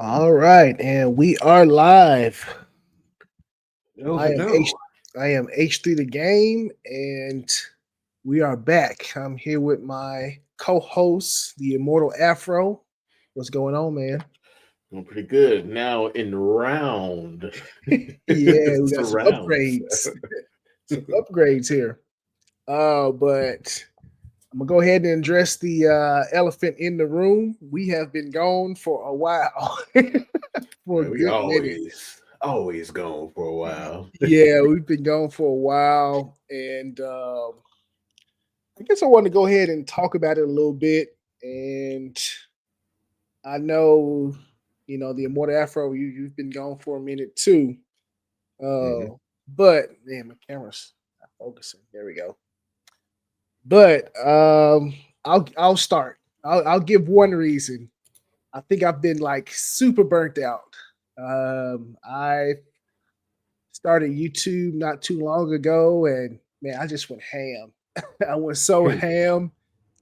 All right, and we are live. No, I am H. no. I am H3 the game, and we are back. I'm here with my co-host, the Immortal Afro. What's going on, man? Doing pretty good. Now in round. Yeah, we got some Surrounds. upgrades. Some upgrades here. But I'm gonna go ahead and address the elephant in the room. We have been gone for a while, for a Man, we good minute. always gone for a while. Yeah, we've been gone for a while, and I guess I want to go ahead and talk about it a little bit. And I know, the Immortal Afro, you've been gone for a minute too. Mhm. But man, my camera's not focusing. There we go. But I'll start. I'll give one reason. I think I've been like super burnt out. I started YouTube not too long ago, and man, I just went ham. I went so ham.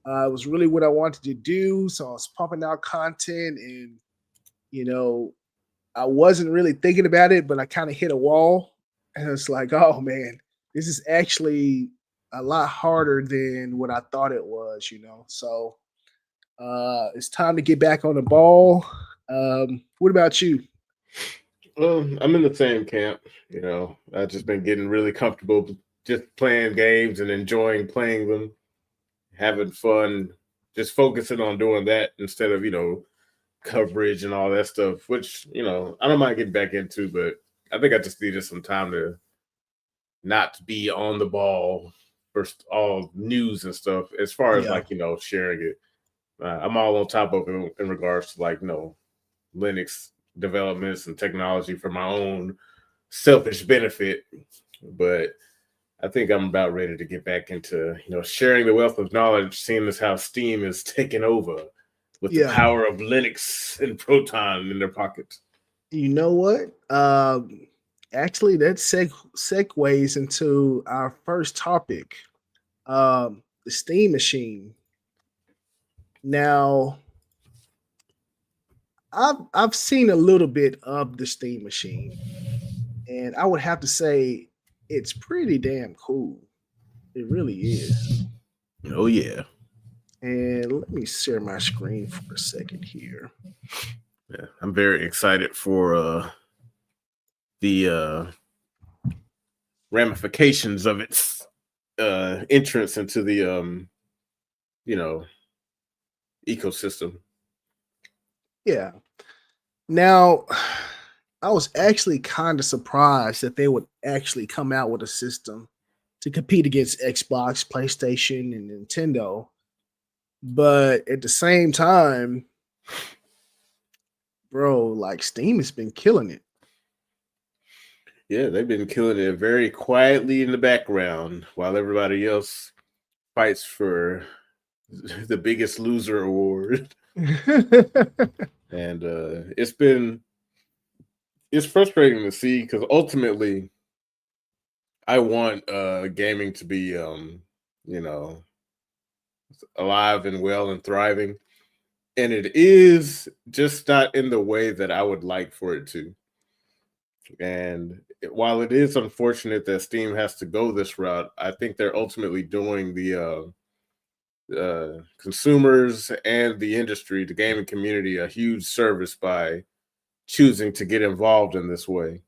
It was really what I wanted to do, so I was pumping out content, and you know, I wasn't really thinking about it, but I kind of hit a wall, and it's like, oh man, this is actually a lot harder than what I thought it was. So it's time to get back on the ball. What about you? I'm in the same camp. I've just been getting really comfortable just playing games and enjoying playing them, having fun, just focusing on doing that instead of, coverage and all that stuff, which, I don't mind getting back into, but I think I just needed some time to not be on the ball for all news and stuff as far as Yeah, like sharing it. I'm all on top of it in regards to like Linux developments and technology for my own selfish benefit, but I think I'm about ready to get back into sharing the wealth of knowledge, seeing as how Steam is taking over with the yeah. power of Linux and Proton in their pockets. You know what? Actually, that segues into our first topic, the Steam machine. Now, I've seen a little bit of the Steam machine, and I would have to say it's pretty damn cool. It really is. Oh yeah, And let me share my screen for a second here. yeah. I'm very excited for the ramifications of its entrance into the you know ecosystem. Yeah. Now, I was actually kind of surprised that they would actually come out with a system to compete against Xbox, PlayStation, and Nintendo. But at the same time, bro, like Steam has been killing it. Yeah, they've been killing it very quietly in the background while everybody else fights for the biggest loser award. And it's frustrating to see because ultimately I want gaming to be you know alive and well and thriving, and it is just not in the way that I would like for it to. And while it is unfortunate that Steam has to go this route, I think they're ultimately doing the consumers and the industry, the gaming community, a huge service by choosing to get involved in this way.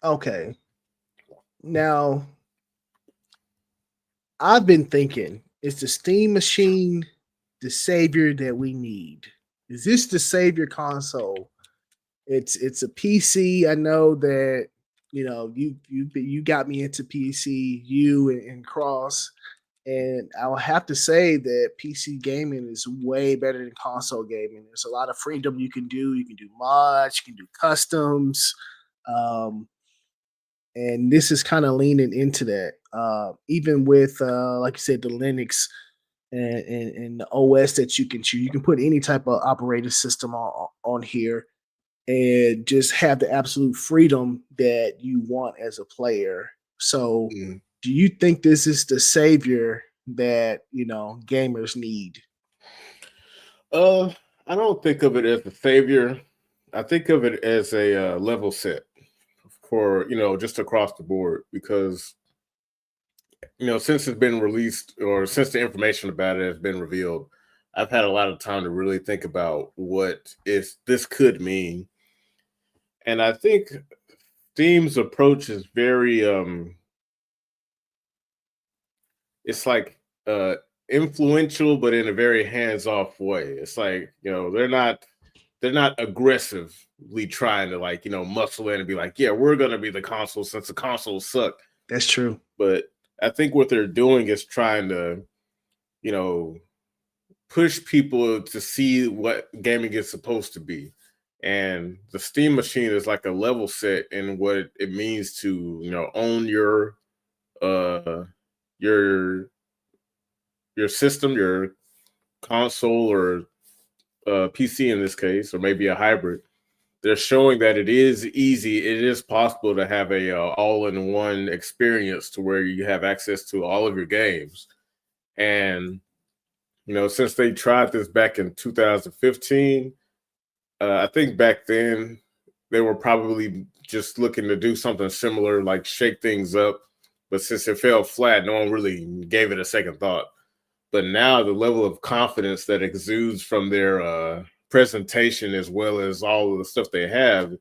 Okay. Now, I've been thinking, is the Steam machine the savior that we need? Is this the savior console? It's a PC. I know that you got me into PC, you and Cross, and I'll have to say that PC gaming is way better than console gaming. There's a lot of freedom you can do. You can do mods, you can do customs, um, and this is kind of leaning into that. Even with like you said, the Linux and the OS that you can choose, you can put any type of operating system on here and just have the absolute freedom that you want as a player. So, Mm. do you think this is the savior that gamers need? Uh, I don't think of it as a savior. I think of it as a level set for just across the board because since it's been released or since the information about it has been revealed, I've had a lot of time to really think about what is this could mean, and I think Steam's approach is very it's like influential but in a very hands-off way. It's like, they're not aggressively trying to like, muscle in and be like, yeah, we're gonna be the console since the consoles suck. That's true. But I think what they're doing is trying to, you know, push people to see what gaming is supposed to be. And the Steam machine is like a level set in what it means to, own uh your your system, your console or PC in this case, or maybe a hybrid. They're showing that it is easy, it is possible to have a all-in-one experience to where you have access to all of your games. And since they tried this back in 2015, I think back then they were probably just looking to do something similar, like shake things up. But since it fell flat, no one really gave it a second thought. But now the level of confidence that exudes from their presentation, as well as all of the stuff they have,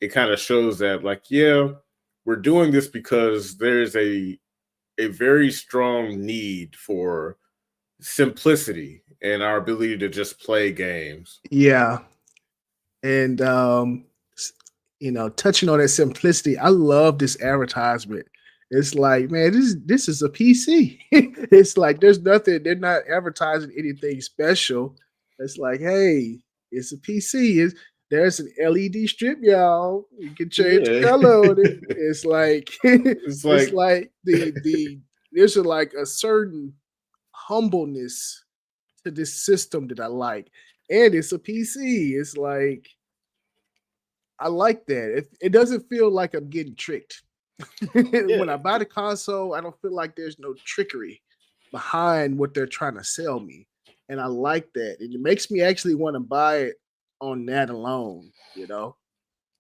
it kind of shows that, like, yeah, we're doing this because there's a very strong need for simplicity and our ability to just play games. Yeah. And s- touching on that simplicity, I love this advertisement. It's like, man, this is a PC. It's like there's nothing, they're not advertising anything special. It's like, hey, it's a PC. There's an LED strip, y'all. You can change the Yeah. color on it. It's like It's it's like, like the there's like a certain humbleness to this system that I like. And it's a PC. It's like I like that. It doesn't feel like I'm getting tricked. yeah, When I buy the console, I don't feel like there's no trickery behind what they're trying to sell me. And I like that. And it makes me actually want to buy it on that alone.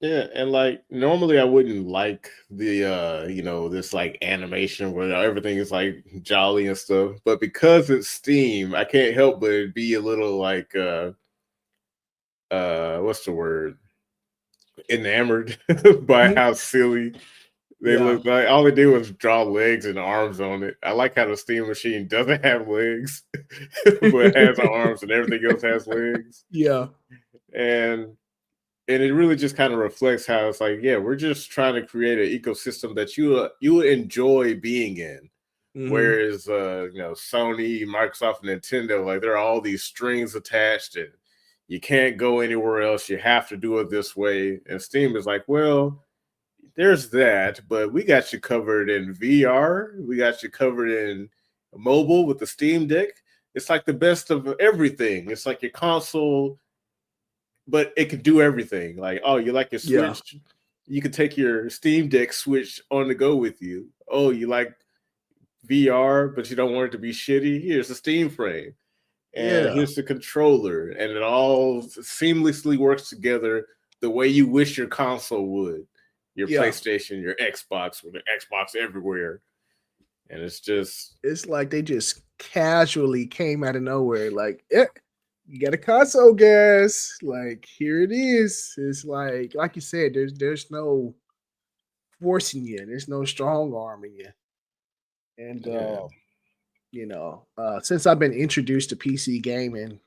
yeah. And like normally I wouldn't like the this like animation where everything is like jolly and stuff. But because it's Steam, I can't help but be a little like what's the word? Enamored by Mhm. how silly they Yeah. look. Like all they did was draw legs and arms on it. I like how the Steam machine doesn't have legs, but has arms and everything else has legs. Yeah. And it really just kind of reflects how it's like, yeah, we're just trying to create an ecosystem that you enjoy being in. Hmm. Whereas Sony, Microsoft, and Nintendo, like there are all these strings attached and you can't go anywhere else. You have to do it this way. And Steam is like, well, there's that, but we got you covered in VR. We got you covered in mobile with the Steam Deck. It's like the best of everything. It's like your console, but it can do everything. Like, oh, you like your Yeah. Switch? You can take your Steam Deck Switch on the go with you. Oh, you like VR, but you don't want it to be shitty? Here's the Steam frame, and Yeah. here's the controller, and it all seamlessly works together the way you wish your console would. Your Yeah. PlayStation, your Xbox, with the Xbox everywhere, and it's just It's like they just casually came out of nowhere. Like, yeah, you got a console, guys. Like, here it is. It's like you said, there's no forcing you. There's no strong arming you. And yeah, since I've been introduced to PC gaming,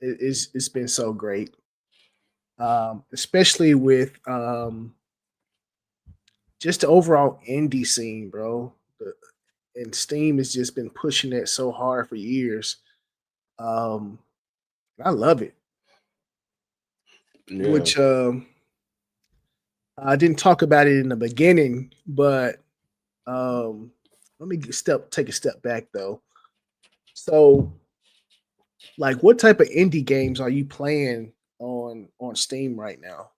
it's been so great. Especially with just the overall indie scene, bro. And Steam has just been pushing that so hard for years. Um, I love it. yeah. Which I didn't talk about it in the beginning, but um, let me take a step back though. So, like, what type of indie games are you playing on Steam right now?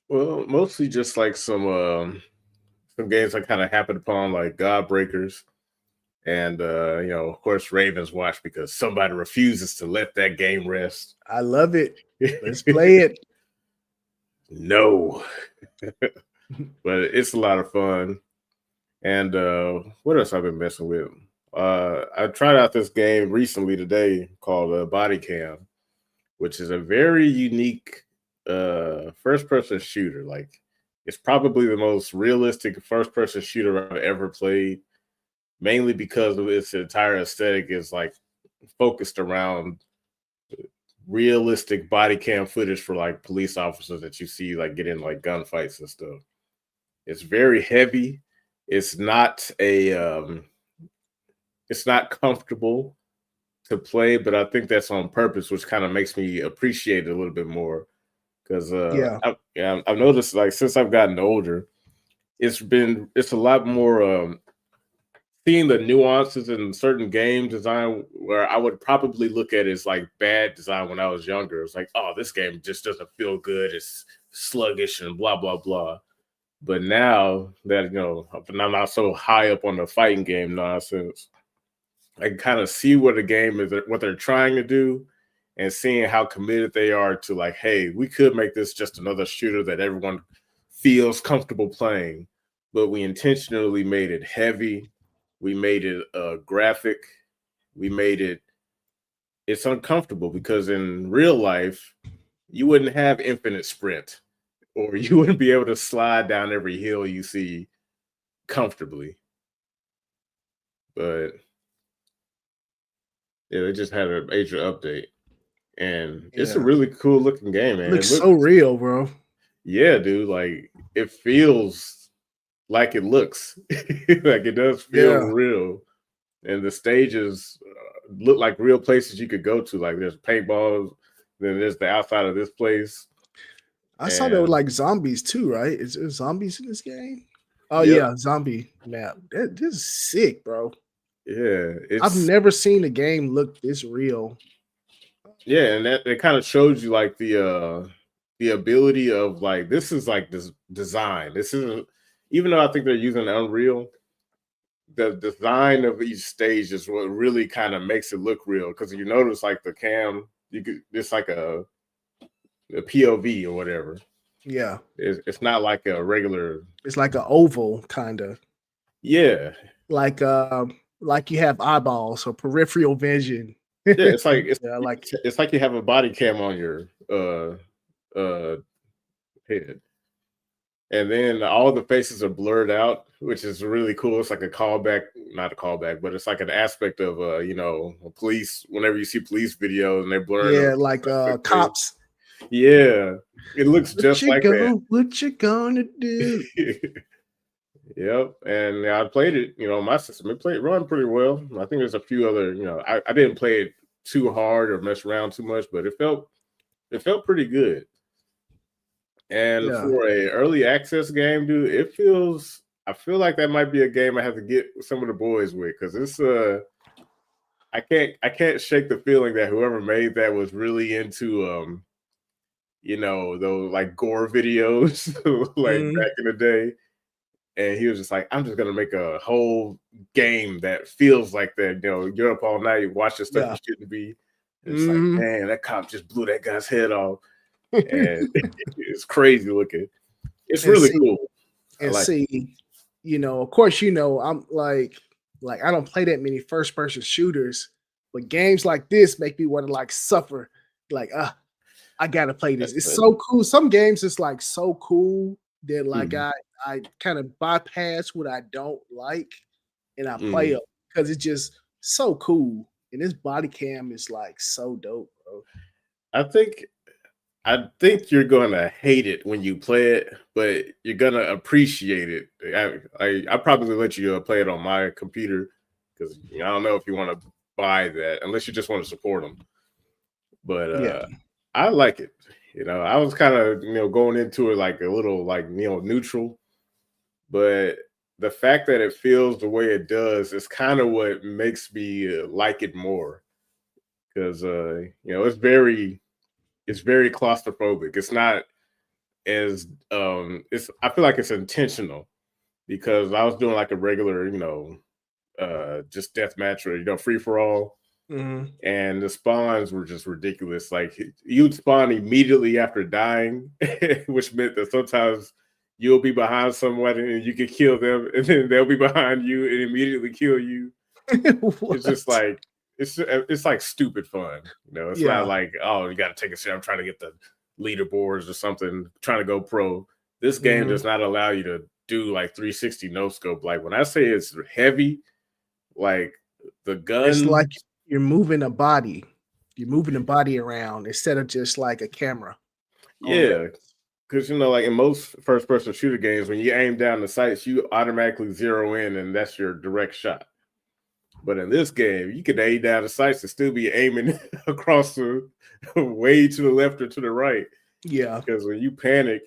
Well, mostly just like some games I kind of happened upon, like God Breakers. And of course, Ravens watch because somebody refuses to let that game rest. I love it. Let's play it. No, but it's a lot of fun. And what else I've been messing with? I tried out this game recently today called Body Cam, which is a very unique first person shooter. Like, it's probably the most realistic first person shooter I've ever played, mainly because of its entire aesthetic is like focused around realistic body cam footage for like police officers that you see like get in like gunfights and stuff. It's very heavy. It's not a it's not comfortable to play, but I think that's on purpose, which kind of makes me appreciate it a little bit more. Because Yeah. I've noticed like since I've gotten older, it's a lot more seeing the nuances in certain game design where I would probably look at it as like bad design when I was younger. It's like, oh, this game just doesn't feel good. It's sluggish and blah blah blah. But now that I'm not so high up on the fighting game nonsense, I can kind of see what the game is, what they're trying to do, and seeing how committed they are to like, hey, we could make this just another shooter that everyone feels comfortable playing, but we intentionally made it heavy. We made it graphic. We made it's uncomfortable because in real life, you wouldn't have infinite sprint or you wouldn't be able to slide down every hill you see comfortably. But yeah, they just had a major update. And it's a Yeah. really cool looking game, It man. It looks so looks, real, bro. yeah, dude. Like it feels like it looks, like it does feel Yeah. real. And the stages look like real places you could go to. Like there's paintballs, then there's the outside of this place, I saw there were and like zombies too, right? Is there zombies in this game? Oh yep, yeah, zombie map. This is sick, bro. yeah, I've it's never seen a game look this real. yeah, and that it kind of shows you like the ability of like this is like this design. This isn't even though I think they're using Unreal, the design of each stage is what really kind of makes it look real. Because you notice like the cam, you could it's like a POV or whatever. Yeah. It's not like a regular. It's like an oval kind of Yeah, like like you have eyeballs or peripheral vision. yeah. It's like Yeah, like it's like you have a body cam on your uh head, and then all the faces are blurred out, which is really cool. It's like a callback, not a callback, but it's like an aspect of police. Whenever you see police videos and they're blurring yeah, a like suspect face, cops. yeah, it looks just like that. What you gonna do? Yep, and I played it. My system it played run pretty well. I think there's a few other. I didn't play it too hard or mess around too much, but it felt pretty good. And Yeah. for a early access game, dude, I feel like that might be a game I have to get some of the boys with because it's I can't shake the feeling that whoever made that was really into those like gore videos like Mhm. back in the day. And he was just like, I'm just gonna make a whole game that feels like that. You're up all night watching stuff you Yeah. shouldn't be. And it's like, Mhm. man, that cop just blew that guy's head off. And it's crazy looking. It's and really see cool. I and like it. see, of course, I'm like I don't play that many first person shooters, but games like this make me want to like suffer. Like, I gotta play this. It's But, so cool. Some games it's like so cool that like mhm, I kind of bypass what I don't like and I play mhm. them because it's just so cool. And this body cam is like so dope, bro. I think I think you're gonna hate it when you play it, but you're gonna appreciate it. I probably let you play it on my computer because I don't know if you want to buy that unless you just want to support them. But Yeah, I like it. I was kind of going into it like a little like neutral, but the fact that it feels the way it does is kind of what makes me like it more because it's very claustrophobic. It's not as it's I feel like it's intentional because I was doing like a regular, just deathmatch or free for all. Mhm. And the spawns were just ridiculous. Like you'd spawn immediately after dying, which meant that sometimes you'll be behind someone and you can kill them, and then they'll be behind you and immediately kill you. It's just What? like it's like stupid fun. It's not Yeah. like, oh, you got to take a shit. I'm trying to get the leaderboards or something, trying to go pro. This game Mhm. does not allow you to do like 360 no scope. Like when I say it's heavy, like the It's like gun. you're moving a body. You're moving the body around instead of just like a camera on Yeah, because like in most first person shooter games, when you aim down the sights, you automatically zero in, and that's your direct shot. But in this game, you can aim down the sights and still be aiming across the way to the left or to the right. Yeah. Because when you panic,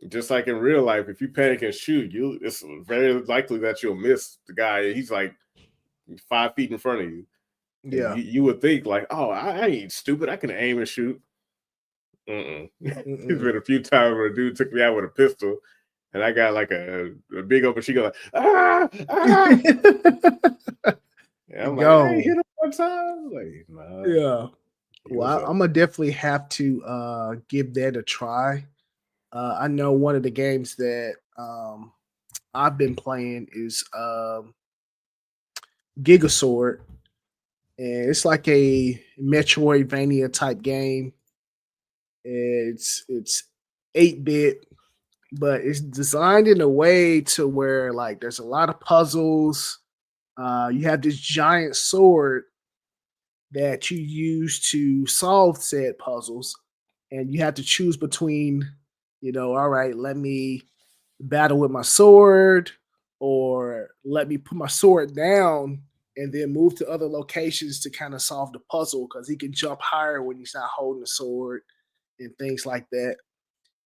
just like in real life, if you panic and shoot, it's very likely that you'll miss the guy. He's like 5 feet in front of you, and Yeah. you would think like, oh, I ain't stupid. I can aim and shoot. Mm-mm. There's Mm-mm. been a few times where a dude took me out with a pistol, and I got like a big open machine gun, like ah ah. And I'm like, I ain't Go. hit him one time. Like, nah, Yeah. he was Well, up. I'm gonna definitely have to give that a try. I know one of the games that I've been playing is Gigasword, and it's like a Metroidvania type game. It's 8-bit, but it's designed in a way to where like there's a lot of puzzles. You have this giant sword that you use to solve said puzzles, and you have to choose between, all right, let me battle with my sword, or let me put my sword down and then move to other locations to kind of solve the puzzle because he can jump higher when he's not holding the sword and things like that.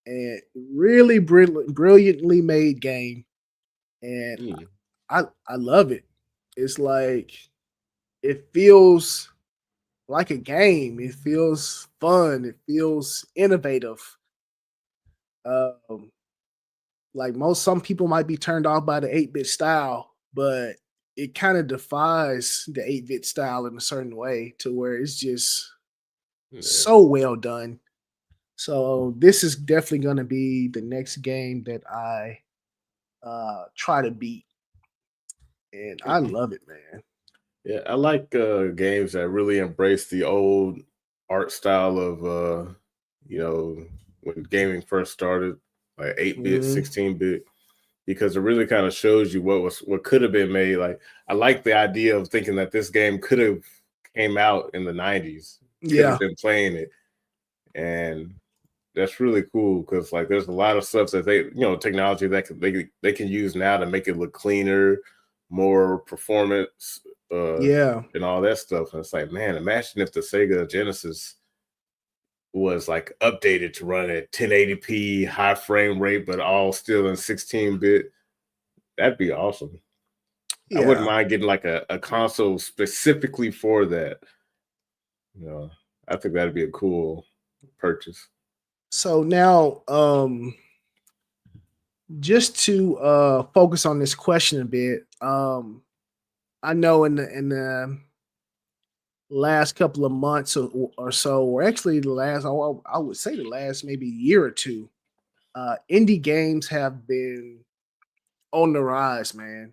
And really brilliantly made game, and Mm. I love it. It's like it feels like a game. It feels fun. It feels innovative. Um, like some people might be turned off by the 8-bit style, but it kind of defies the 8-bit style in a certain way to where it's just Yeah. so well done. So this is definitely going to be the next game that I try to beat, and I love it, man. Yeah, I like games that really embrace the old art style of when gaming first started, like 8-bit, Mhm. 16-bit, because it really kind of shows you what could have been made. Like I like the idea of thinking that this game could have came out in the 90s, could have Yeah, been playing it. And that's really cool because like there's a lot of stuff that technology that they can use now to make it look cleaner, more performance, uh, yeah, and all that stuff. And it's like, man, imagine if the Sega Genesis was like updated to run at 1080p, high frame rate, but all still in 16-bit. That'd be awesome. I wouldn't yeah. mind getting like a console specifically for that. You know, I think that'd be a cool purchase. So now, just to focus on this question a bit, I know in the last couple of months or so, or actually the last, I would say the last maybe year or two, indie games have been on the rise, man.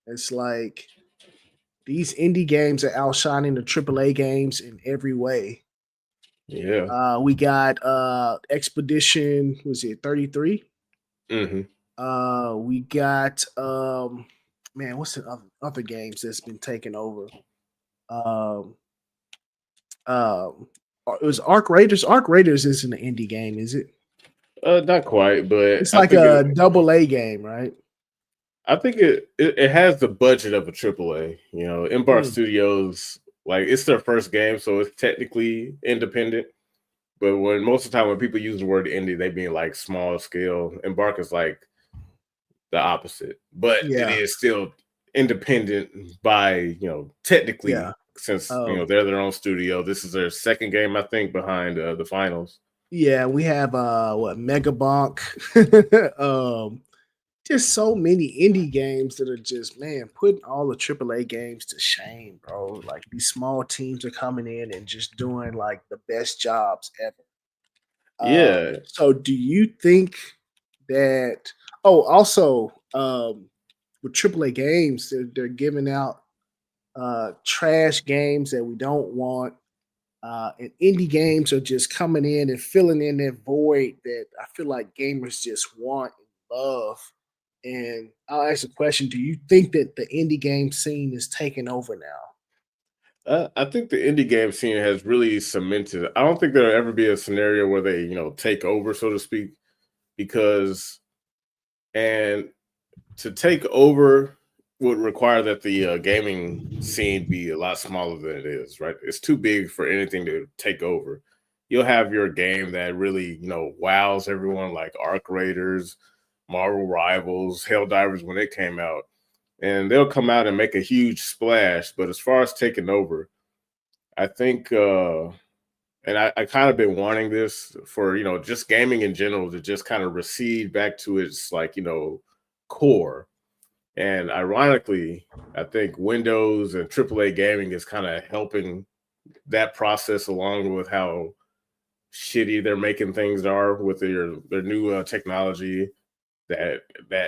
It's like these indie games are outshining the AAA games in every way. Yeah. We got Expedition, was it 33? Hmm. We got man, what's the other games that's been taken over? Um, it was Arc Raiders. Arc Raiders isn't an indie game, is it? Not quite, but It's like a double A game, right? I think it has the budget of a AAA. Embark Mm, Studios, like it's their first game, so it's technically independent. But when most of the time when people use the word indie, they mean like small scale. Embark is like the opposite, but it yeah, is still independent by technically, yeah. since Um, they're their own studio. This is their second game, I think, behind the finals. yeah, we have what Megabonk, um, just so many indie games that are just, man, putting all the AAA games to shame, bro. Like these small teams are coming in and just doing like the best jobs ever. Yeah. So do you think that also with AAA games, they're giving out trash games that we don't want. And indie games are just coming in and filling in that void that I feel like gamers just want and love. And I'll ask a question: do you think that the indie game scene is taking over now? I think the indie game scene has really cemented. I don't think there'll ever be a scenario where they, take over, so to speak, because and to take over would require that the gaming scene be a lot smaller than it is, right? It's too big for anything to take over. You'll have your game that really, wows everyone, like Arc Raiders, Marvel Rivals, Helldivers when it came out, and they'll come out and make a huge splash. But as far as taking over, I think, and I kind of been wanting this for, just gaming in general to just kind of recede back to its like, core. And ironically, I think Windows and AAA gaming is kind of helping that process along with how shitty they're making things are with their new technology that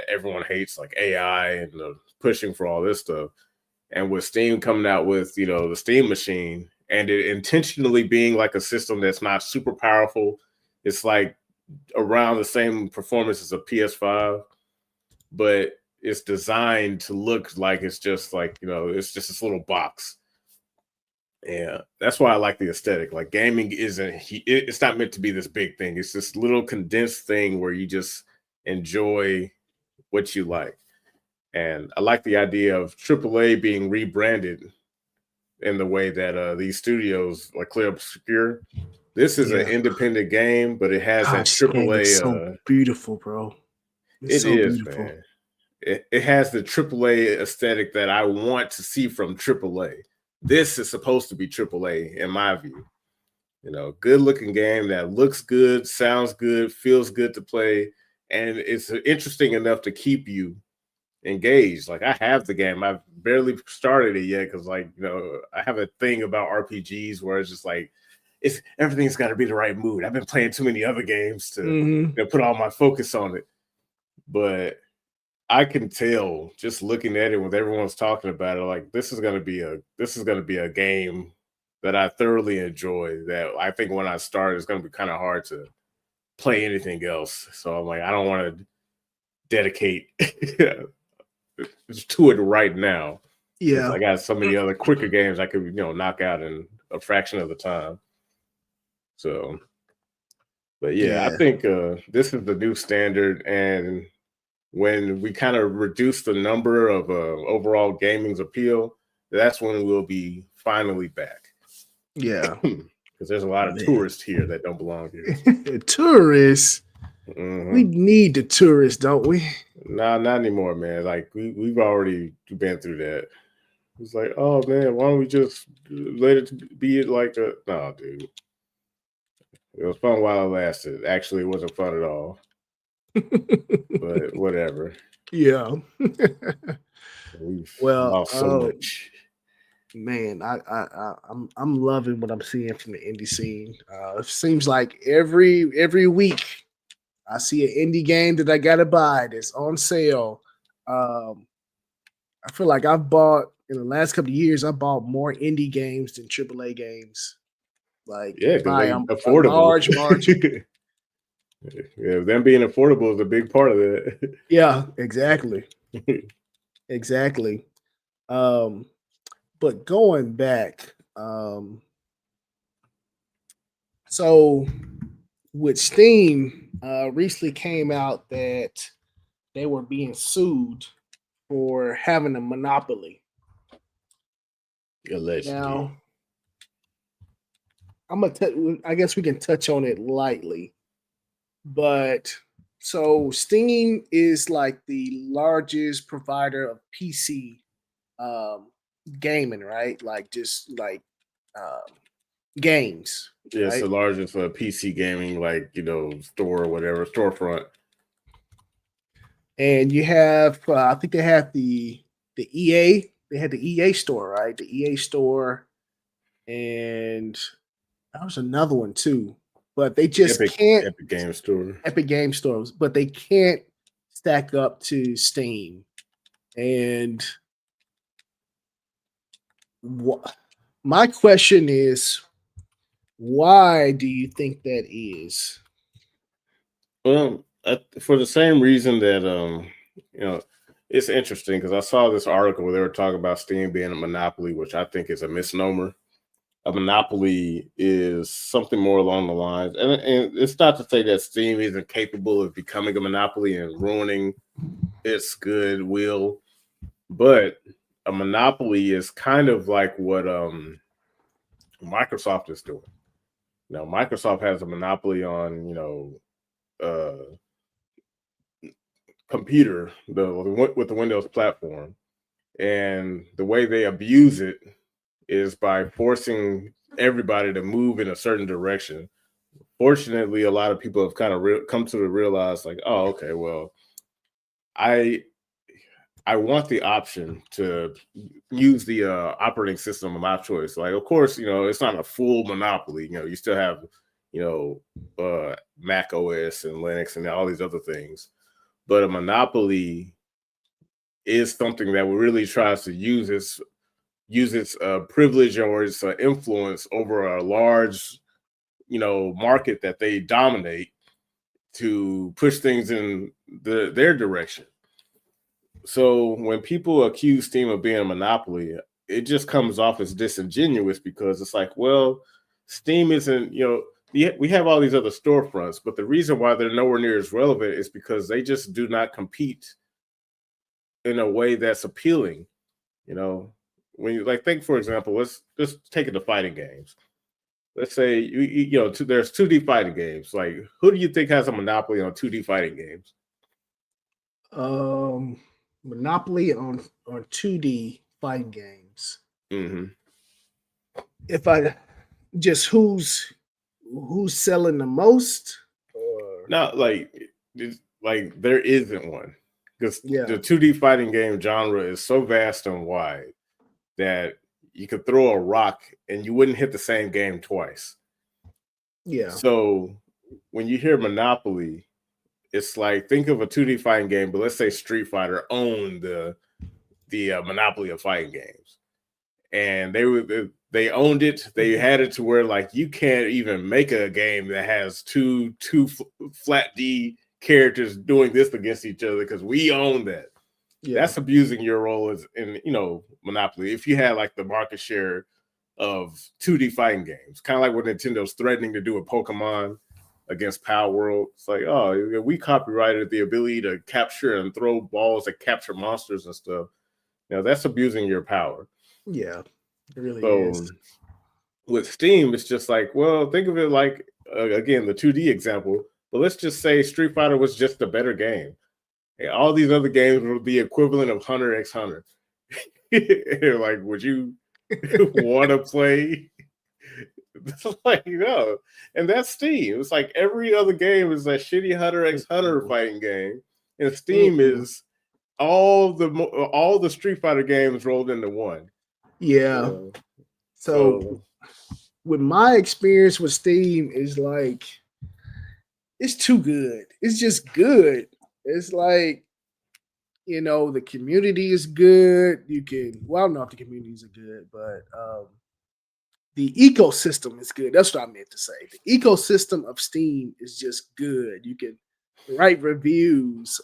everyone hates, like AI and pushing for all this stuff. And with Steam coming out with the Steam machine and it intentionally being like a system that's not super powerful, it's like around the same performance as a PS5, but it's designed to look like it's just like it's just this little box. Yeah, that's why I like the aesthetic. Like gaming it's not meant to be this big thing. It's this little condensed thing where you just enjoy what you like. And I like the idea of AAA being rebranded in the way that these studios like Clear Obscure. This is an Yeah, independent game, but it has that gosh, this game is AAA. so beautiful, bro. It's It so is, beautiful. man. It has the AAA aesthetic that I want to see from AAA. This is supposed to be AAA in my view. Good looking game that looks good, sounds good, feels good to play, and it's interesting enough to keep you engaged. Like I have the game, I've barely started it yet because, like, I have a thing about RPGs where it's just like it's everything's got to be the right mood. I've been playing too many other games to Hmm. put all my focus on it, but I can tell just looking at it with everyone's talking about it, like this is gonna be a game that I thoroughly enjoy. That I think when I start, it's gonna be kind of hard to play anything else. So I'm like, I don't want to dedicate to it right now because Yeah, I got so many other quicker games I could knock out in a fraction of the time. So, but yeah, I yeah, think this is the new standard, and when we kind of reduce the number of overall gaming's appeal, that's when we'll be finally back. yeah, Because there's a lot of man. tourists here that don't belong here. Tourists. We Hmm. need the tourists, don't we? Nah, not anymore, man. Like we've already been through that. It's like, oh man, why don't we just let it be like a no, dude. It was fun while it lasted. Actually, it wasn't fun at all. But whatever. Yeah. We've Well, lost so much. man, I'm loving what I'm seeing from the indie scene. It seems like every week I see an indie game that I gotta buy that's on sale. Um, I feel like I've bought in the last couple of years. I bought more indie games than AAA games, like Yeah, because by they a affordable. large margin. Yeah, them being affordable is a big part of it. Yeah, exactly, exactly. Um, but going back, so with Steam, recently came out that they were being sued for having a monopoly. Allegedly. Now, I guess we can touch on it lightly, but so Steam is like the largest provider of PC um, gaming, right? Like just like um, games, Yeah, it's the right? largest PC gaming, like, store or whatever, storefront. and you have I think they have the EA. They had the EA store, right? The EA store, and there was another one too. But they just Epic can't Epic Game Store. Epic Game Stores, but they can't stack up to Steam. And my question is, why do you think that is? Well, for the same reason that you know, it's interesting because I saw this article where they were talking about Steam being a monopoly, which I think is a misnomer. A monopoly is something more along the lines, and it's not to say that Steam isn't capable of becoming a monopoly and ruining its goodwill, but a monopoly is kind of like what Microsoft is doing. Microsoft has a monopoly on uh, computer with the Windows platform, and the way they abuse it is by forcing everybody to move in a certain direction. Fortunately, a lot of people have kind of come to realize, like, oh, okay, well, I I want the option to use the operating system of my choice. Like, of course, it's not a full monopoly. You still have, Mac OS and Linux and all these other things. But a monopoly is something that really tries to use its privilege or its influence over a large, market that they dominate to push things in their direction. So when people accuse Steam of being a monopoly, it just comes off as disingenuous because it's like, well, Steam isn't, we have all these other storefronts, but the reason why they're nowhere near as relevant is because they just do not compete in a way that's appealing. You know, when you like think, for example, let's just take it to fighting games. Let's say there's 2D fighting games. Like, who do you think has a monopoly on 2D fighting games? Um, Monopoly on 2D fighting games. Hmm. If I just who's selling the most, or Not like like there isn't one because yeah, the 2D fighting game genre is so vast and wide that you could throw a rock and you wouldn't hit the same game twice. yeah, So when you hear Monopoly, it's like think of a 2D fighting game, but let's say Street Fighter owned the monopoly of fighting games, and they owned it. They had it to where like you can't even make a game that has two flat D characters doing this against each other because we own that. yeah, That's abusing your role as in Monopoly. If you had like the market share of 2D fighting games, kind of like what Nintendo's threatening to do with Pokemon against Power World. It's like, oh, we copyrighted the ability to capture and throw balls that capture monsters and stuff. That's abusing your power. yeah. It really is. So with Steam, it's just like, well, think of it like again the 2D example. But let's just say Street Fighter was just a better game. Hey, all these other games were the equivalent of Hunter x Hunter. Like, would you want to play? It's like, and that's Steam. It's like every other game is that shitty Hunter x Hunter fighting game, and Steam Mm-mm. is all the Street Fighter games rolled into one. Yeah. Yeah. So So with my experience with Steam is like it's too good. It's just good. It's like the community is good. You can well, I don't know if the communities are good, but the ecosystem is good. That's what I meant to say. The ecosystem of Steam is just good. You can write reviews.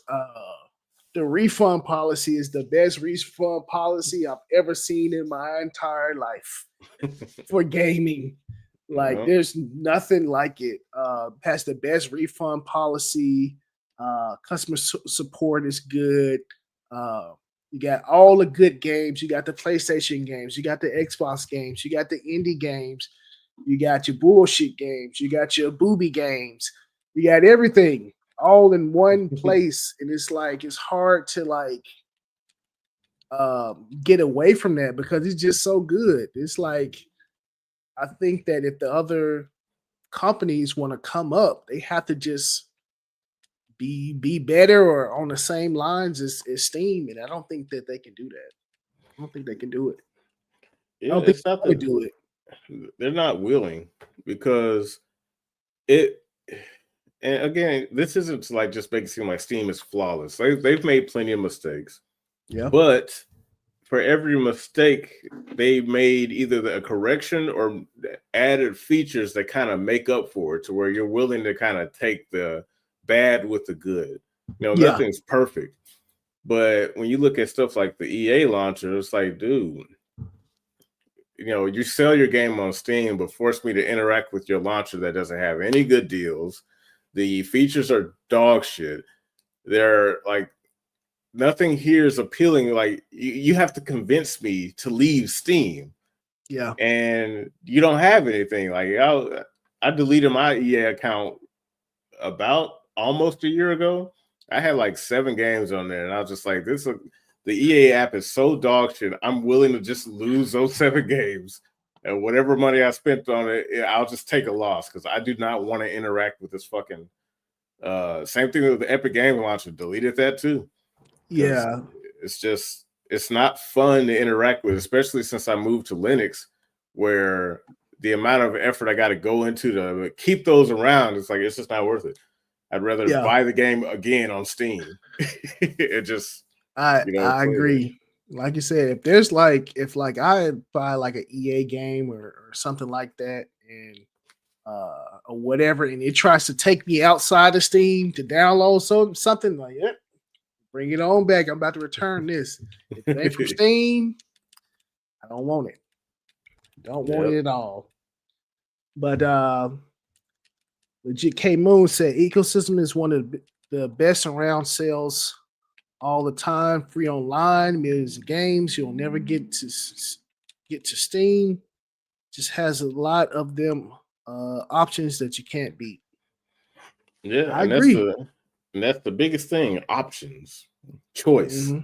The refund policy is the best refund policy I've ever seen in my entire life for gaming. Like, yeah. there's nothing like it. Has the best refund policy. Customer support is good. Uh, you got all the good games. You got the PlayStation games. You got the Xbox games. You got the indie games. You got your bullshit games. You got your booby games. You got everything all in one place. And it's like, it's hard to like get away from that because it's just so good. It's like, I think that if the other companies want to come up, they have to just be better or on the same lines as Steam, and I don't think that they can do that. I don't think they can do it. I Yeah, don't think it's not they want that to do it. they're not willing because it. And again, this isn't to like just make it seem like Steam is flawless. They've made plenty of mistakes, Yeah, but for every mistake, they made either a correction or added features that kind of make up for it to where you're willing to kind of take the bad with the good. yeah, Nothing's perfect. But when you look at stuff like the EA launcher, it's like, dude, you sell your game on Steam, but force me to interact with your launcher that doesn't have any good deals. The features are dog shit. They're like nothing here is appealing. Like you have to convince me to leave Steam, yeah, and you don't have anything. Like I deleted my EA account about almost a year ago. I had like 7 games on there, and I was just like, the EA app is so dog shit. I'm willing to just lose those 7 games. And whatever money I spent on it, I'll just take a loss because I do not want to interact with this fucking same thing with the Epic Game Launcher. Deleted that too. Because yeah, it's not fun to interact with, especially since I moved to Linux, where the amount of effort I got to go into to keep those around, it's just not worth it. I'd rather yeah. buy the game again on Steam. It just, I play it. agree. Like you said, if I buy like an EA game or something like that, and or whatever, and it tries to take me outside of Steam to download something like that, bring it on back. I'm about to return this. If it ain't from Steam, I don't want it. Don't want Yep. it at all. But Legit K Moon said ecosystem is one of the best around, sales all the time, free online, millions of games. You'll never get to Steam. Just has a lot of them options that you can't beat. Yeah, I agree. and that's the biggest thing, options, choice, Hmm.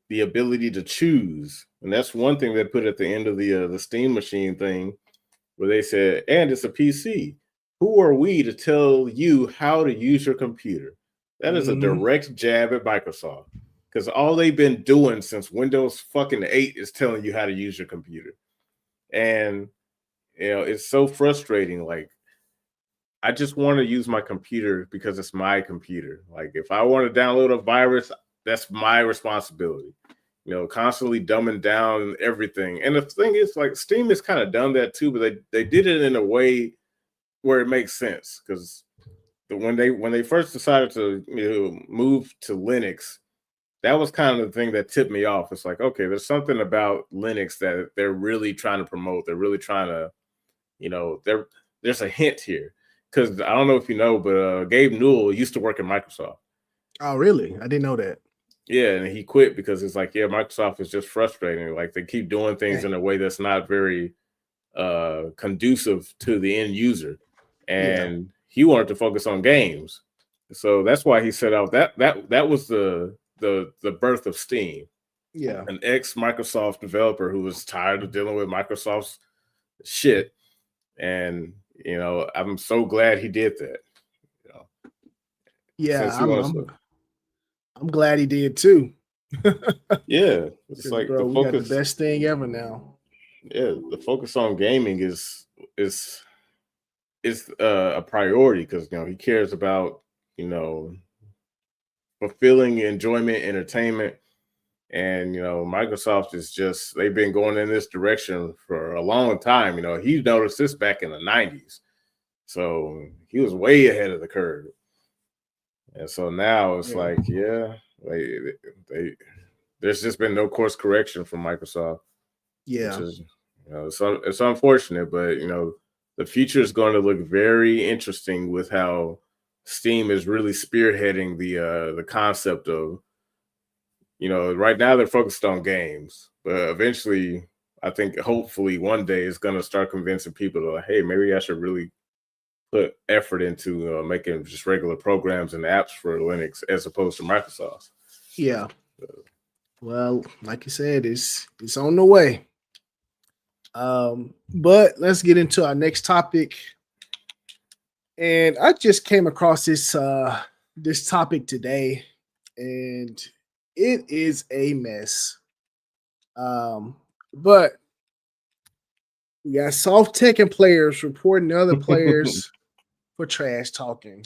the ability to choose. And that's one thing they put at the end of the Steam machine thing where they said, and it's a PC. Who are we to tell you how to use your computer? That is a Hmm. direct jab at Microsoft because all they've been doing since Windows fucking 8 is telling you how to use your computer. And, it's so frustrating. Like, I just want to use my computer because it's my computer. Like, if I want to download a virus, that's my responsibility. Constantly dumbing down everything. And the thing is, like, Steam has kind of done that too, but they did it in a way where it makes sense because when they first decided to move to Linux, that was kind of the thing that tipped me off. It's like, okay, there's something about Linux that they're really trying to promote. They're really trying to, there's a hint here because I don't know if you know, but Gabe Newell used to work at Microsoft. Oh, really? I didn't know that. Yeah, and he quit because it's like, yeah, Microsoft is just frustrating. Like they keep doing things Dang. in a way that's not very conducive to the end user. Yeah, And he wanted to focus on games. So that's why he set out that was the birth of Steam. yeah, An ex Microsoft developer who was tired of dealing with Microsoft's shit. And I'm so glad he did that. You know, yeah. since he wants to, I'm glad he did too. yeah, it's Because like bro, the we got the focus. best thing ever now. Yeah, the focus on gaming is a priority because he cares about you know fulfilling enjoyment, entertainment, and Microsoft is just they've been going in this direction for a long time. He noticed this back in the '90s, so he was way ahead of the curve, and so now it's Yeah, like, yeah, they there's just been no course correction from Microsoft, which yeah, is it's unfortunate, but the future is going to look very interesting with how Steam is really spearheading the concept of right now they're focused on games, but eventually I think hopefully one day it's going to start convincing people to like, hey, maybe I should really put effort into making just regular programs and apps for Linux as opposed to Microsoft. yeah. Well, like you said, it's on the way. But let's get into our next topic. And I just came across this this topic today, and it is a mess. But we got soft Tekken players reporting other players for trash talking.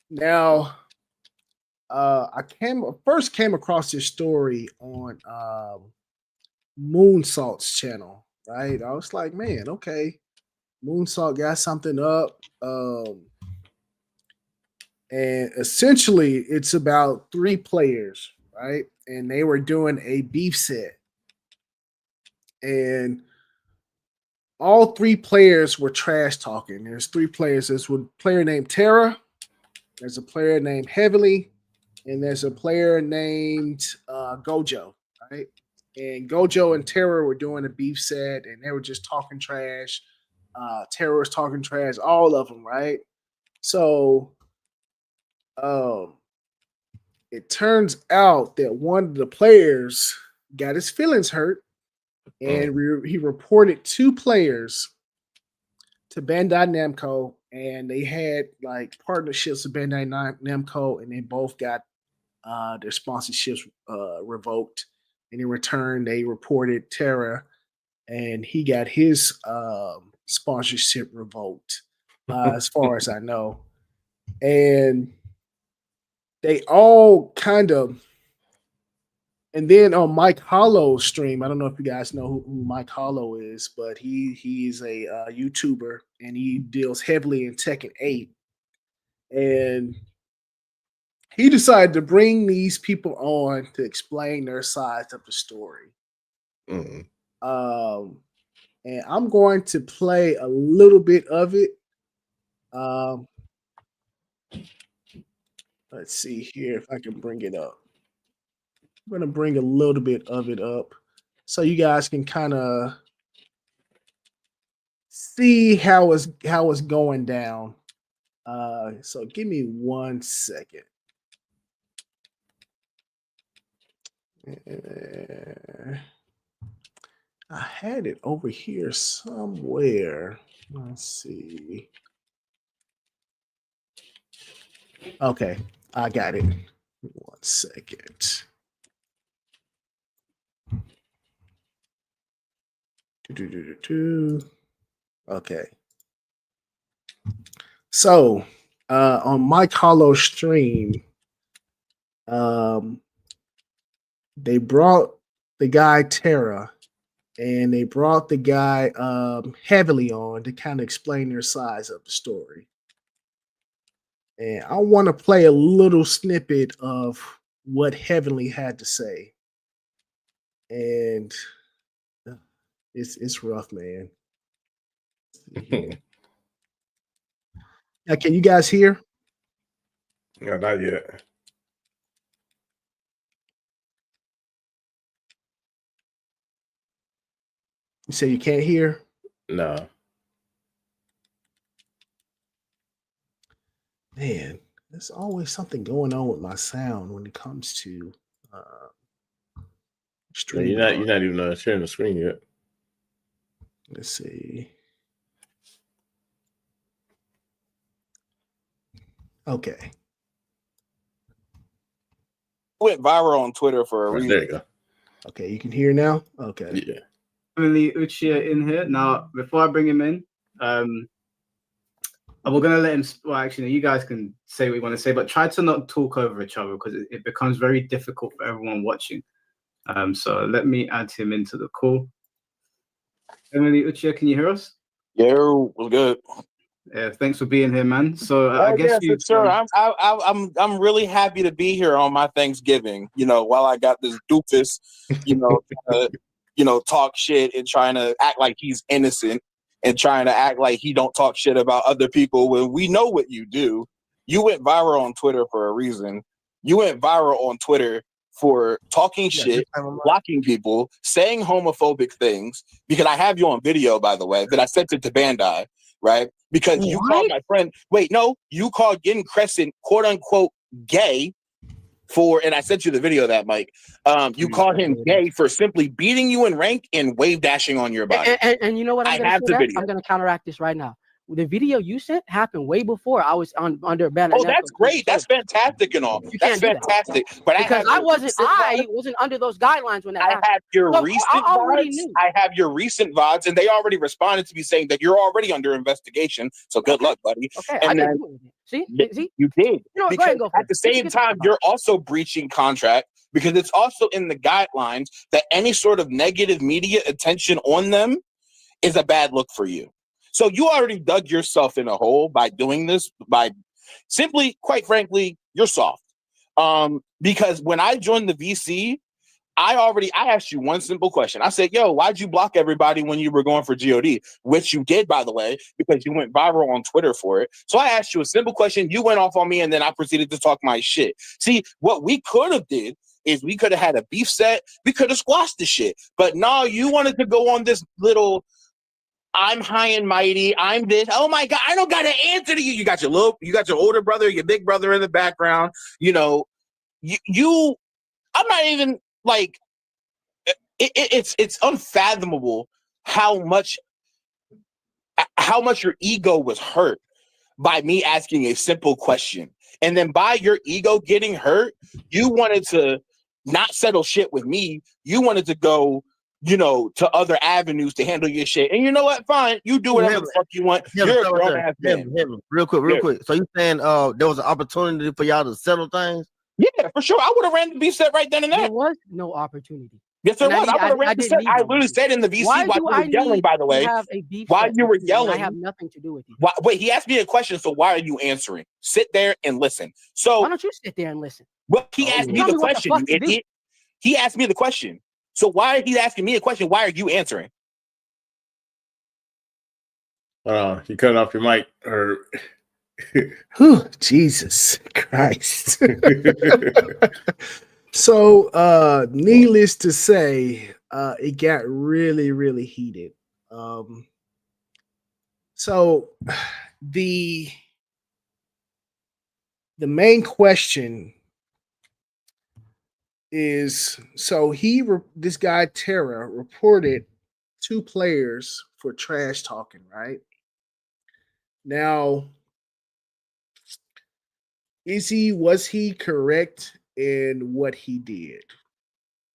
Now, I first came across this story on Moonsalt's channel. Right, I was like, man, okay, Moonsalt got something up. And essentially, it's about 3 players, right? And they were doing a beef set, and all 3 players were trash talking. There's 3 players. There's one player named Tara. There's a player named Heavily, and there's a player named Gojo, right? And Gojo and Tara were doing a beef set, and they were just talking trash. Tara was talking trash, all of them, right? So, it turns out that one of the players got his feelings hurt, and he reported 2 players to Bandai Namco, and they had like partnerships with Bandai Namco, and they both got their sponsorships revoked. And in return, they reported Terra, and he got his sponsorship revoked, as far as I know. And they all kind of, and then on Mike Hollow's stream, I don't know if you guys know who Mike Hollow is, but he's a YouTuber, and he deals heavily in Tekken 8. And he decided to bring these people on to explain their sides of the story. And I'm going to play a little bit of it. Let's see here if I can bring it up. I'm going to bring a little bit of it up so you guys can kind of see how it's going down. So give me 1 second. I had it over here somewhere. Let's see. Okay, I got it. 1 second. Okay. So, on Mike Hollow's stream, they brought the guy Tara, and they brought the guy Heavily on to kind of explain their sides of the story. And I want to play a little snippet of what Heavenly had to say. And it's rough, man. Now, can you guys hear? No, not yet. You say you can't hear? No. Man, there's always something going on with my sound when it comes to No, you're not even sharing the screen yet. Let's see. Okay. Went viral on Twitter for a reason. There you go. Okay, you can hear now? Okay. Yeah. Emily Uchiha in here. Now, before I bring him in, we're going to let him, well, actually, you guys can say what you want to say, but try to not talk over each other because it becomes very difficult for everyone watching. So let me add him into the call. Emily Uchiha, can you hear us? Yeah, was good. Yeah, thanks for being here, man. So I guess you. Sure, I'm really happy to be here on my Thanksgiving. You know, while I got this doofus, talk shit and trying to act like he's innocent and trying to act like he don't talk shit about other people when we know what you do. You went viral on Twitter for a reason. You went viral on Twitter for talking shit, blocking people, saying homophobic things, because I have you on video, by the way, that I sent it to Bandai, right? Because you called my friend, you called Yin Crescent, quote unquote, gay and I sent you the video of that, Mike. You called him gay for simply beating you in rank and wave dashing on your body. And you know what? I'm going to counteract this right now. the video you sent happened way before I was under ban. Oh, that's great. That's fantastic and all. That's fantastic. But because I wasn't under those guidelines when that happened. I have your recent already VODs. knew. I have your recent VODs, and they already responded to me saying that you're already under investigation. So good luck, buddy. Okay, and I didn't do anything. See, you did. You know, because at the same time, you're also breaching contract because it's also in the guidelines that any sort of negative media attention on them is a bad look for you. So you already dug yourself in a hole by doing this, by simply, quite frankly, you're soft. Because when I joined the VC, I asked you one simple question. I said, yo, why'd you block everybody when you were going for GOD? Which you did, by the way, because you went viral on Twitter for it. So I asked you a simple question. You went off on me, and then I proceeded to talk my shit. See, what we could have did is we could have had a beef set. We could have squashed the shit. But no, you wanted to go on this little... I'm high and mighty. I'm this. Oh my God, I don't got to answer to you. You got your older brother, your big brother in the background. You know, I'm not even like, it's unfathomable how much your ego was hurt by me asking a simple question. And then by your ego getting hurt, you wanted to not settle shit with me. You wanted to go, to other avenues to handle your shit. And you know what? Fine. You do whatever the fuck you want. You're a grown-ass man. Real quick. So you saying there was an opportunity for y'all to settle things? Yeah, for sure. I would have ran the beef set right then and there. There was no opportunity. Yes, there was. I would have ran the set. I literally said in the VC while you were yelling, by the way. While you were yelling. I have nothing to do with you. Wait, he asked me a question, so why are you answering? Sit there and listen. So why don't you sit there and listen? Well, he asked me the question, you idiot. He asked me the question. So why are he asking me a question? Why are you answering? You cut off your mic, or Jesus Christ. So needless to say, it got really, really heated. So the main question is, so this guy Terra reported 2 players for trash talking, right? Now, was he correct in what he did?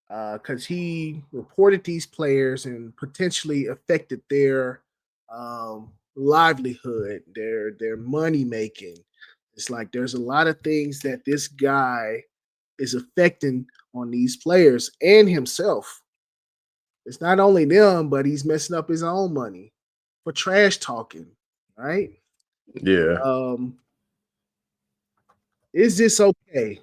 Because he reported these players and potentially affected their livelihood, their money making. It's like there's a lot of things that this guy is affecting on these players and himself. It's not only them, but he's messing up his own money for trash talking, right? Yeah. Is this okay?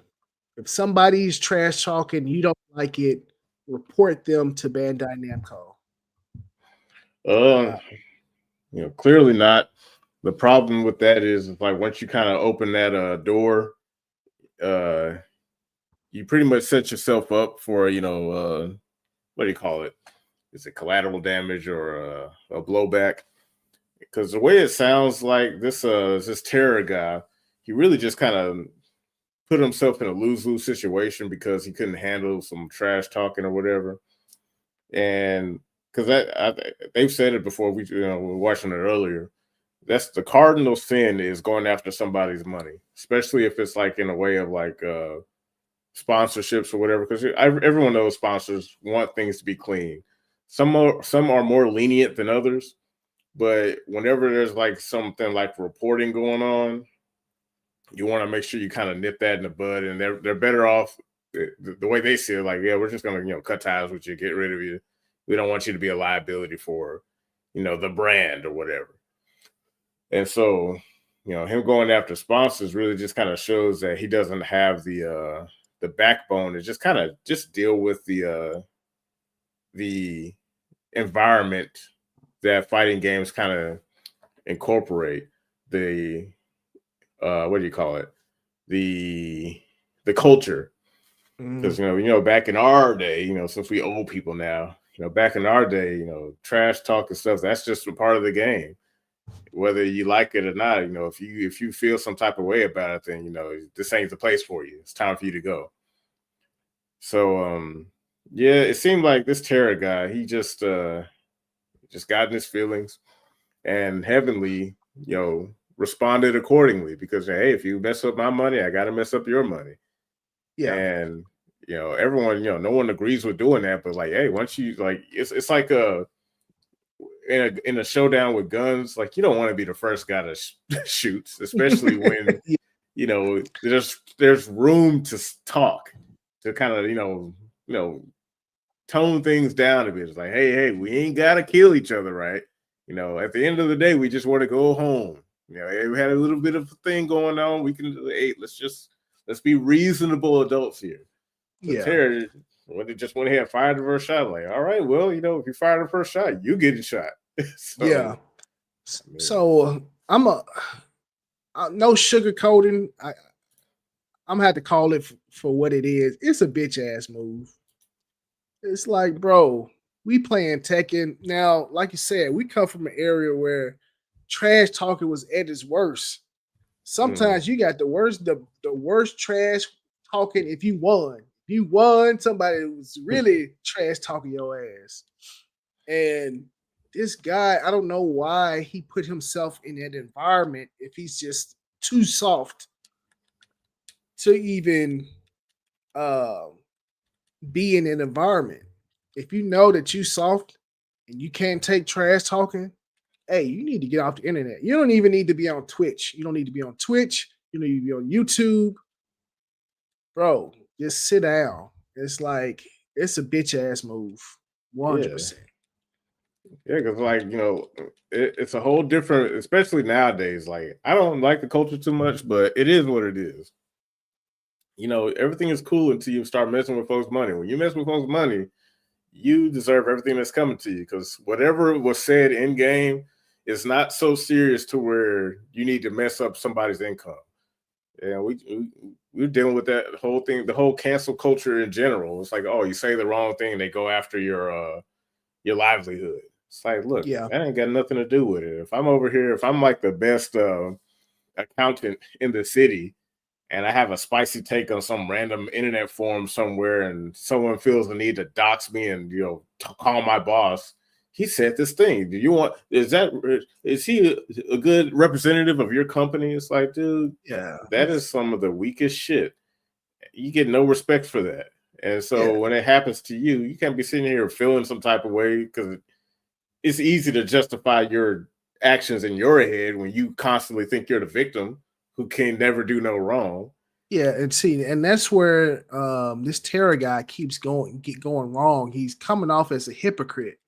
If somebody's trash talking, you don't like it, report them to Bandai Namco. Clearly not. The problem with that is like once you kind of open that door, you pretty much set yourself up for, what do you call it? Is it collateral damage or a blowback? Because the way it sounds like this Terror guy, he really just kind of put himself in a lose-lose situation because he couldn't handle some trash talking or whatever. And because they've said it before, we were watching it earlier. That's the cardinal sin, is going after somebody's money, especially if it's like in a way of like sponsorships or whatever. Because everyone knows sponsors want things to be clean. Some are more lenient than others, but whenever there's like something like reporting going on, you want to make sure you kind of nip that in the bud. And they're better off the way they see it. Like, yeah, we're just gonna cut ties with you, get rid of you. We don't want you to be a liability for the brand or whatever. And so, him going after sponsors really just kind of shows that he doesn't have the backbone to just kind of deal with the environment that fighting games kind of incorporate. The what do you call it? The culture. Because back in our day, since we old people now, back in our day, trash talk and stuff, that's just a part of the game. Whether you like it or not, if you feel some type of way about it, then this ain't the place for you. It's time for you to go. So yeah, it seemed like this Terror guy, he just got in his feelings, and Heavenly responded accordingly because hey, if you mess up my money, I got to mess up your money. Yeah. And everyone, no one agrees with doing that, but like, hey, once you like, it's like in a showdown with guns, like you don't want to be the first guy to shoots, especially when there's room to talk, to kind of tone things down a bit. It's like, hey, we ain't gotta kill each other, right? At the end of the day, we just want to go home. Hey, we had a little bit of a thing going on. We can, hey, let's be reasonable adults here. So Yeah. Terry, when they just went ahead and fired the first shot, like, all right, well, if you fire the first shot, you getting shot. So, yeah. I mean, So I'm no sugarcoating. I'm gonna have to call it for what it is. It's a bitch ass move. It's like, bro, we playing Tekken now. Like you said, we come from an area where trash talking was at its worst. Sometimes you got the worst trash talking if you won. If you won, somebody was really trash talking your ass. And this guy, I don't know why he put himself in that environment if he's just too soft to even be in an environment. If you know that you soft and you can't take trash talking, hey, you need to get off the internet. You don't even need to be on Twitch. You don't need to be on Twitch. You need to be on YouTube. Bro, just sit down. It's like, it's a bitch ass move. 100%. Yeah, because like it's a whole different, especially nowadays. Like I don't like the culture too much, but it is what it is. Everything is cool until you start messing with folks' money. When you mess with folks' money, you deserve everything that's coming to you because whatever was said in game is not so serious to where you need to mess up somebody's income. Yeah, we're dealing with that whole thing, the whole cancel culture in general. It's like, oh, you say the wrong thing, they go after your livelihood. It's like, look, Yeah. that ain't got nothing to do with it. If I'm over here, if I'm like the best accountant in the city, and I have a spicy take on some random internet forum somewhere, and someone feels the need to dox me and call my boss, he said this thing. Is he a good representative of your company? It's like, dude, Yeah. that is some of the weakest shit. You get no respect for that. And so Yeah. when it happens to you, you can't be sitting here feeling some type of way because it's easy to justify your actions in your head when you constantly think you're the victim who can never do no wrong. Yeah, and that's where this Terra guy keeps going wrong. He's coming off as a hypocrite.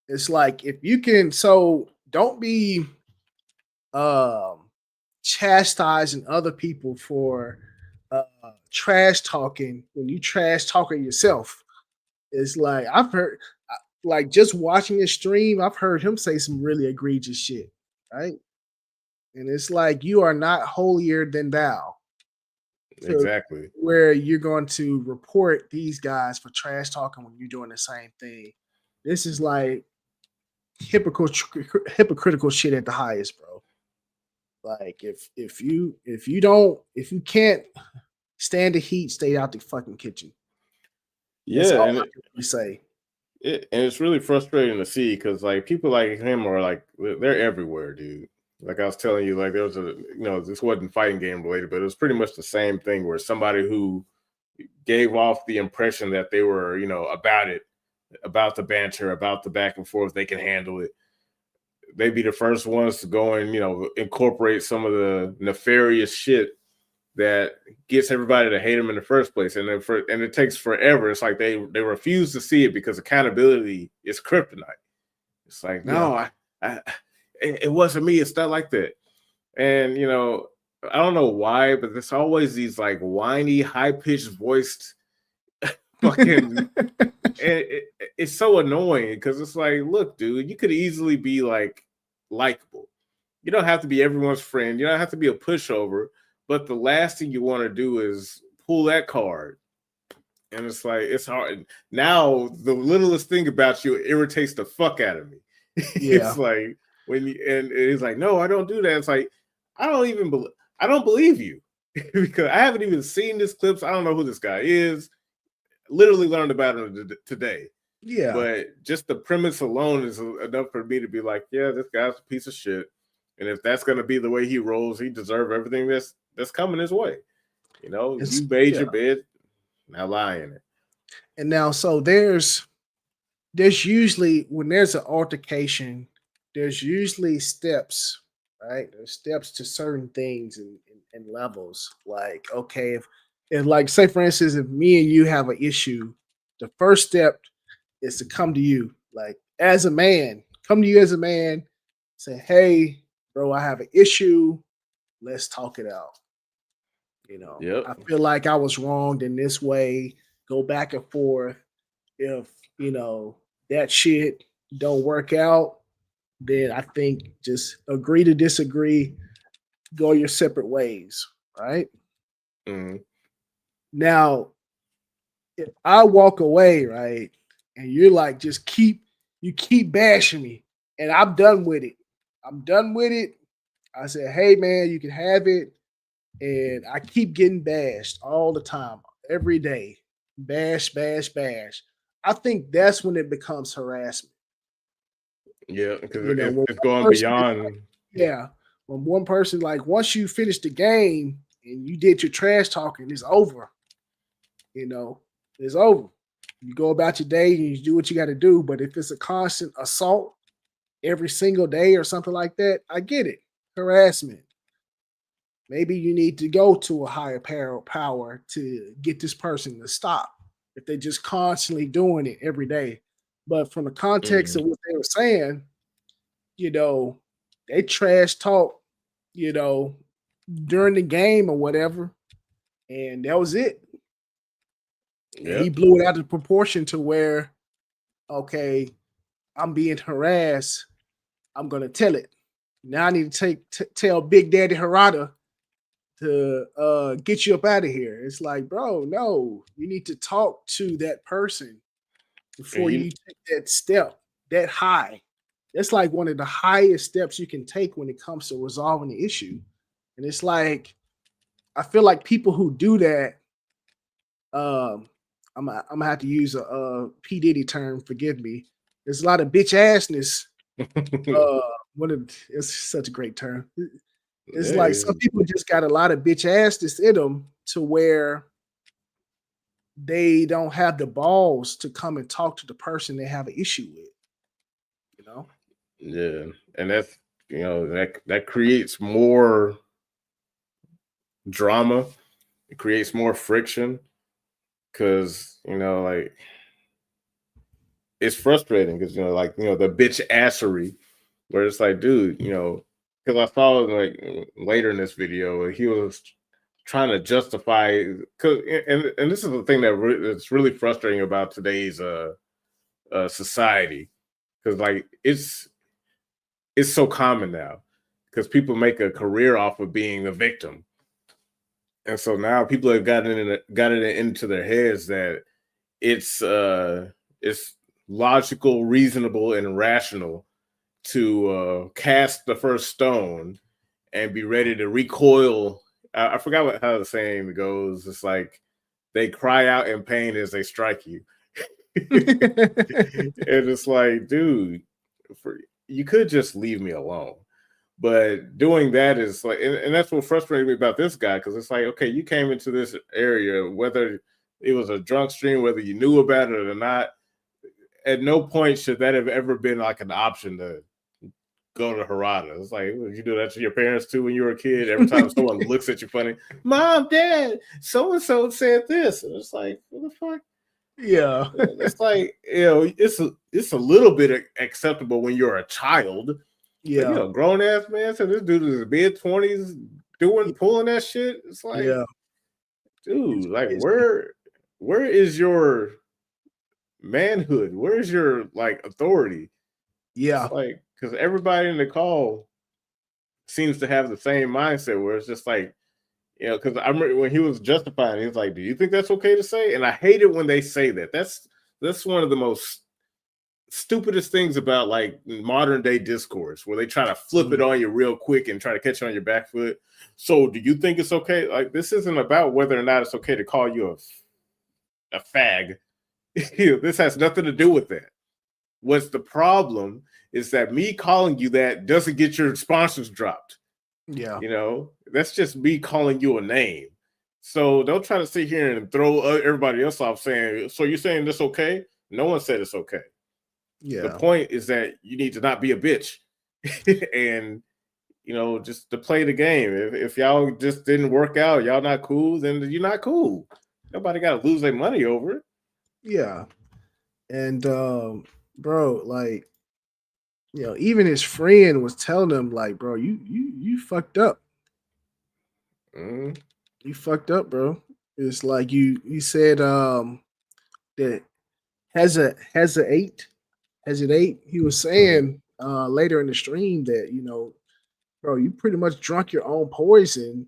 It's like if you can, so don't be chastising other people for trash talking when you trash talking yourself. It's like I've heard, like just watching his stream, I've heard him say some really egregious shit, right? And it's like you are not holier than thou. Exactly. Where you're going to report these guys for trash talking when you're doing the same thing. This is like hypocritical shit at the highest, bro. Like if you can't stand the heat, stay out the fucking kitchen. That's Yeah, all and I can really say. and it's really frustrating to see because like people like him are like they're everywhere, dude. Like I was telling you, like there was this wasn't fighting game related, but it was pretty much the same thing where somebody who gave off the impression that they were, about it, about the banter, about the back and forth, they can handle it. They'd be the first ones to go and, incorporate some of the nefarious shit that gets everybody to hate them in the first place. And and it takes forever. It's like they refuse to see it because accountability is kryptonite. It's like, no, it wasn't me. It's not like that. And, I don't know why, but there's always these like whiny, high-pitched voiced fucking it's so annoying because it's like, look, dude, you could easily be like likable. You don't have to be everyone's friend. You don't have to be a pushover. But the last thing you want to do is pull that card. And it's like, it's hard. Now, the littlest thing about you irritates the fuck out of me. Yeah. It's like, when you, and it's like, no, I don't do that. It's like, I don't believe you because I haven't even seen this clips. I don't know who this guy is. Literally learned about him today. Yeah. But just the premise alone is enough for me to be like, yeah, this guy's a piece of shit. And if that's going to be the way he rolls, he deserves everything that's coming his way. You know, you made your bed, now lie in it. And now, so there's usually, when there's an altercation, there's usually steps, right? There's steps to certain things and levels. Like, okay, if like, say for instance, if me and you have an issue, the first step is to come to you, like as a man, come to you as a man, say, hey, bro, I have an issue. Let's talk it out. You know, Yep. I feel like I was wronged in this way. Go back and forth. If that shit don't work out, then I think just agree to disagree, go your separate ways, right? Mm-hmm. Now, if I walk away, right, and you're like, just keep bashing me, and I'm done with it. I said, hey man, you can have it. And I keep getting bashed all the time, every day. Bash, bash, bash. I think that's when it becomes harassment. Yeah, because When it's one going person beyond. when one person, like, once you finish the game and you did your trash talking, it's over. It's over. You go about your day and you do what you got to do. But if it's a constant assault every single day or something like that, I get it. Harassment. Maybe you need to go to a higher power to get this person to stop if they're just constantly doing it every day. But from the context of what they were saying, they trash talk, during the game or whatever, and that was it. Yeah. And he blew it out of proportion to where, okay, I'm being harassed. I'm gonna tell it. Now I need to tell Big Daddy Harada to get you up out of here. It's like, bro, no, you need to talk to that person before you take that step that high. That's like one of the highest steps you can take when it comes to resolving the issue. And it's like, I feel like people who do that, I'm gonna have to use a P. Diddy term, forgive me. There's a lot of bitch assness. It's such a great term. It's like some people just got a lot of bitch assness in them to where they don't have the balls to come and talk to the person they have an issue with. Yeah, and that's that creates more drama. It creates more friction because like it's frustrating because the bitch assery where it's like, dude, because I saw like later in this video he was trying to justify and this is the thing that's really frustrating about today's society, because like it's so common now because people make a career off of being the victim, and so now people have gotten it into their heads that it's logical, reasonable, and rational to cast the first stone and be ready to recoil. I forgot how the saying goes. It's like they cry out in pain as they strike you. And it's like, dude, you could just leave me alone. But doing that is like, and that's what frustrated me about this guy, because it's like, okay, you came into this area, whether it was a drunk stream, whether you knew about it or not, at no point should that have ever been like an option to go to Harada. It's like, you do that to your parents too when you were a kid? Every time someone looks at you funny, Mom, Dad, so-and-so said this. And it's like, what the fuck? Yeah. It's like, it's a little bit acceptable when you're a child. Yeah. But, grown ass man said this dude is mid-20s pulling that shit. It's like, dude, like where is your manhood? Where is your like authority? Yeah. It's like, because everybody in the call seems to have the same mindset where it's just like, because I remember when he was justifying, he was like, do you think that's okay to say? And I hate it when they say that. That's one of the most stupidest things about like modern day discourse, where they try to flip it on you real quick and try to catch you on your back foot. So do you think it's okay? Like, this isn't about whether or not it's okay to call you a fag. This has nothing to do with that. what's the problem is that me calling you that doesn't get your sponsors dropped. Yeah. You know, that's just me calling you a name. So don't try to sit here and throw everybody else off saying, so you're saying this okay? No one said it's okay. Yeah. The point is that you need to not be a bitch and, you know, just to play the game. If y'all just didn't work out, y'all not cool, then you're not cool. Nobody got to lose their money over it. Yeah. And bro, like, you know, even his friend was telling him, like, bro, you fucked up. Mm. You fucked up, bro. It's like you said that hesitate. He was saying later in the stream that, you know, bro, you pretty much drunk your own poison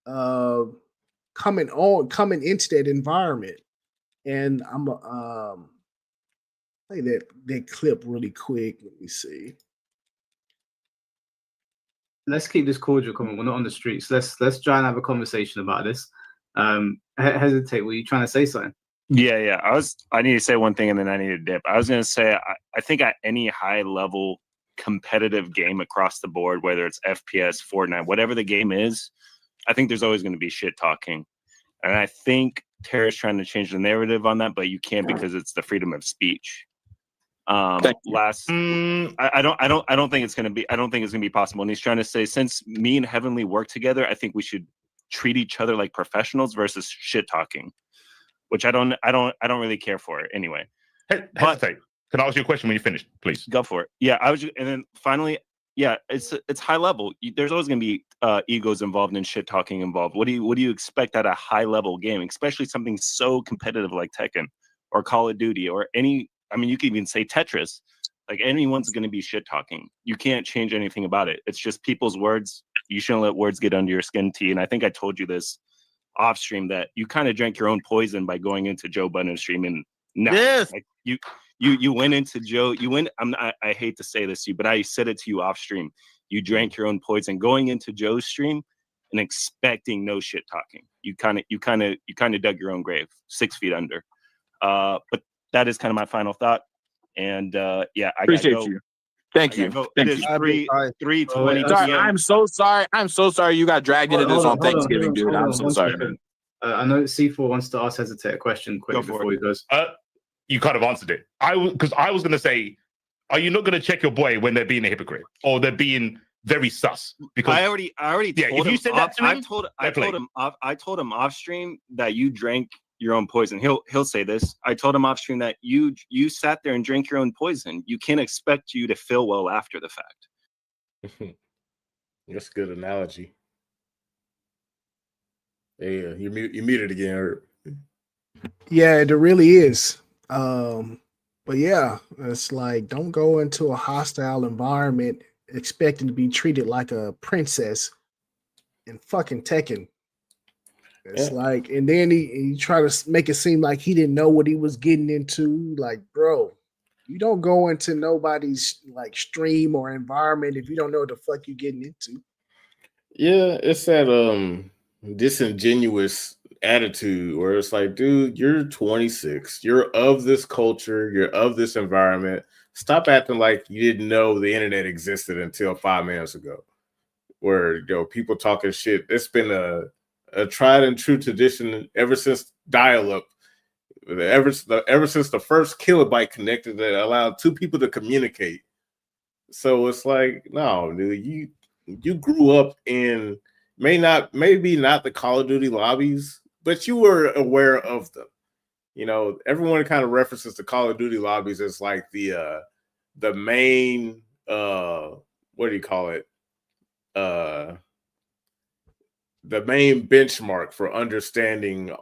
coming into that environment. And I'm play that clip really quick. Let me see. Let's keep this cordial. Come on, we're not on the streets. Let's try and have a conversation about this. Hesitate. Were you trying to say something? Yeah. I need to say one thing and then I need to dip. I was gonna say I think at any high level competitive game across the board, whether it's FPS, Fortnite, whatever the game is, I think there's always going to be shit talking. And I think Tara's trying to change the narrative on that, but you can't because it's the freedom of speech. I don't think it's gonna be possible. And he's trying to say, since me and Heavenly work together, I think we should treat each other like professionals versus shit talking, which I don't really care for it anyway. Hesitate. Can I ask you a question when you finish, please? Go for it. Yeah, and then finally, yeah, it's high level. There's always gonna be egos involved and shit talking involved. What do you expect at a high level game, especially something so competitive like Tekken or Call of Duty or any? I mean, you could even say Tetris. Like, anyone's going to be shit talking. You can't change anything about it. It's just people's words. You shouldn't let words get under your skin, T. And I think I told you this off stream that you kind of drank your own poison by going into Joe Budden's stream. And now, Yes. like, you went into Joe. I hate to say this to you, but I said it to you off stream. You drank your own poison going into Joe's stream and expecting no shit talking. You kind of dug your own grave 6 feet under. But that is kind of my final thought. And yeah, I Appreciate gotta go. you. Thank you. It is 3:20 Sorry, p.m. I'm so sorry. I'm so sorry you got dragged into this on Thanksgiving, dude. I'm so sorry. I know C4 wants to ask Hesitate a question quick before he goes. You kind of answered it. Because I was going to say, are you not going to check your boy when they're being a hypocrite or they're being very sus? Because I already yeah, told if him you said that to him, I told him off stream that you drank your own poison. He'll say this. I told him off stream that you sat there and drank your own poison. You can't expect you to feel well after the fact. That's a good analogy. Yeah, you muted again. Herb. Yeah, it really is. But yeah, it's like, don't go into a hostile environment expecting to be treated like a princess in fucking Tekken. It's like, and then he try to make it seem like he didn't know what he was getting into. Like, bro, you don't go into nobody's like stream or environment if you don't know what the fuck you're getting into. Yeah, it's that disingenuous attitude where it's like, dude, you're 26, you're of this culture, you're of this environment. Stop acting like you didn't know the internet existed until 5 minutes ago. Where, you know, people talking shit. It's been a tried and true tradition ever since dial-up, ever since the first kilobyte connected that allowed two people to communicate. So it's like, no, dude, you grew up in maybe not the Call of Duty lobbies, but you were aware of them. You know, everyone kind of references the Call of Duty lobbies as like the main what do you call it? The main benchmark for understanding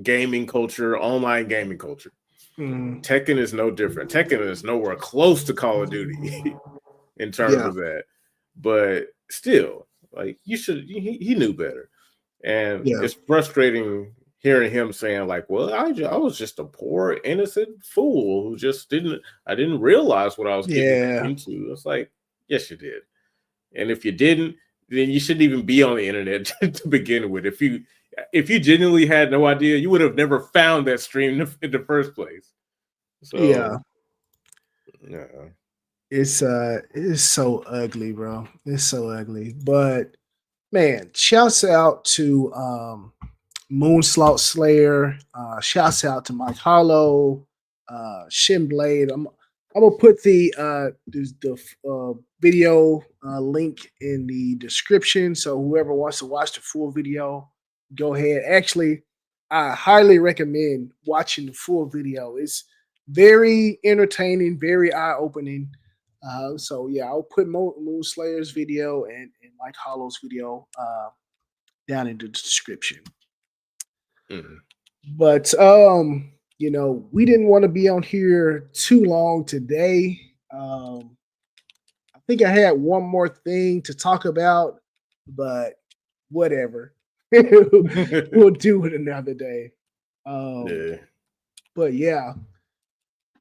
gaming culture, online gaming culture. Tekken is no different. Tekken is nowhere close to Call of Duty in terms of that. But still, like, he knew better. And it's frustrating hearing him saying like, well, I was just a poor, innocent fool who just I didn't realize what I was getting into. It's like, yes, you did. And if you didn't, then you shouldn't even be on the internet to begin with. If you genuinely had no idea, you would have never found that stream in the first place. So, yeah. Yeah. It's so ugly, bro. It's so ugly. But man, shouts out to Moonslaut Slayer. Shouts out to Mike Hollow, Shin Blade. I'm gonna put the video link in the description, so whoever wants to watch the full video, go ahead. Actually, I highly recommend watching the full video. It's very entertaining, very eye opening. So yeah, I'll put Moon Slayer's video and Mike Hollow's video down in the description. Mhm. But we didn't want to be on here too long today. I think I had one more thing to talk about, but whatever. We'll do it another day. Yeah. But yeah,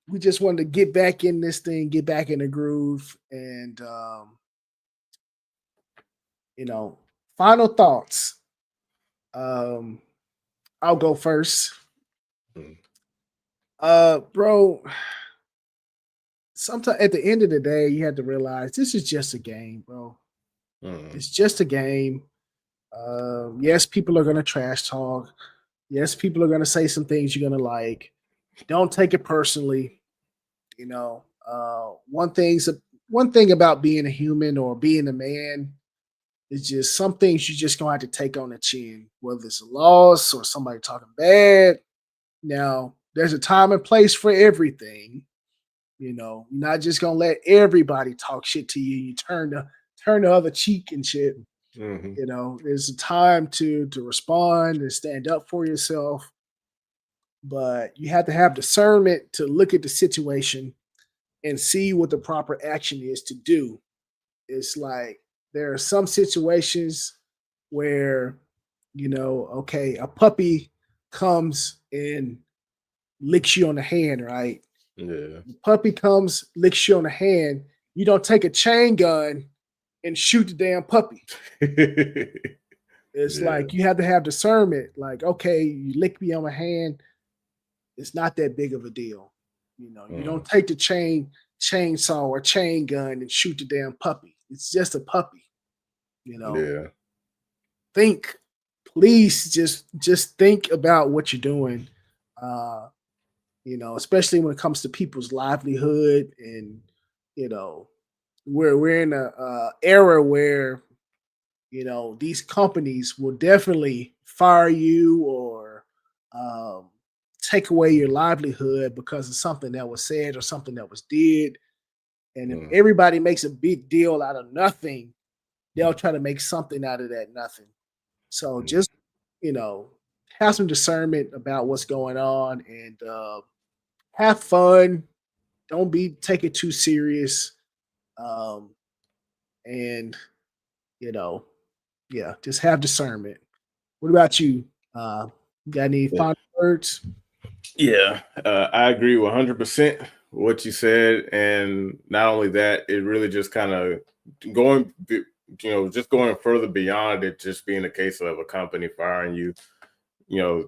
we just wanted to get back in this thing, get back in the groove, and final thoughts. I'll go first. Bro, sometimes at the end of the day, you have to realize this is just a game, bro. It's just a game. Yes, people are gonna trash talk. Yes, people are gonna say some things you're gonna like. Don't take it personally. One thing about being a human or being a man is just some things you just gonna have to take on the chin, whether it's a loss or somebody talking bad. Now, there's a time and place for everything. You're not just gonna let everybody talk shit to you. You turn the other cheek and shit. Mhm. There's a time to respond and stand up for yourself, but you have to have discernment to look at the situation and see what the proper action is to do. It's like there are some situations where, okay, a puppy comes and licks you on the hand, right? Yeah. The puppy comes, licks you on the hand. You don't take a chain gun and shoot the damn puppy. It's Yeah. like you have to have discernment. Like, okay, you lick me on my hand. It's not that big of a deal. You don't take the chainsaw or chain gun and shoot the damn puppy. It's just a puppy. Yeah. Think, please, just think about what you're doing. Especially when it comes to people's livelihood, and we're in a era where these companies will definitely fire you or take away your livelihood because of something that was said or something that was did. And if everybody makes a big deal out of nothing, they'll try to make something out of that nothing. So just have some discernment about what's going on, and have fun. Don't take it too serious. And yeah, just have discernment. What about you? Got any final words? Yeah, I agree 100% with what you said, and not only that, it really just kind of going, just going further beyond it, just being a case of a company firing you.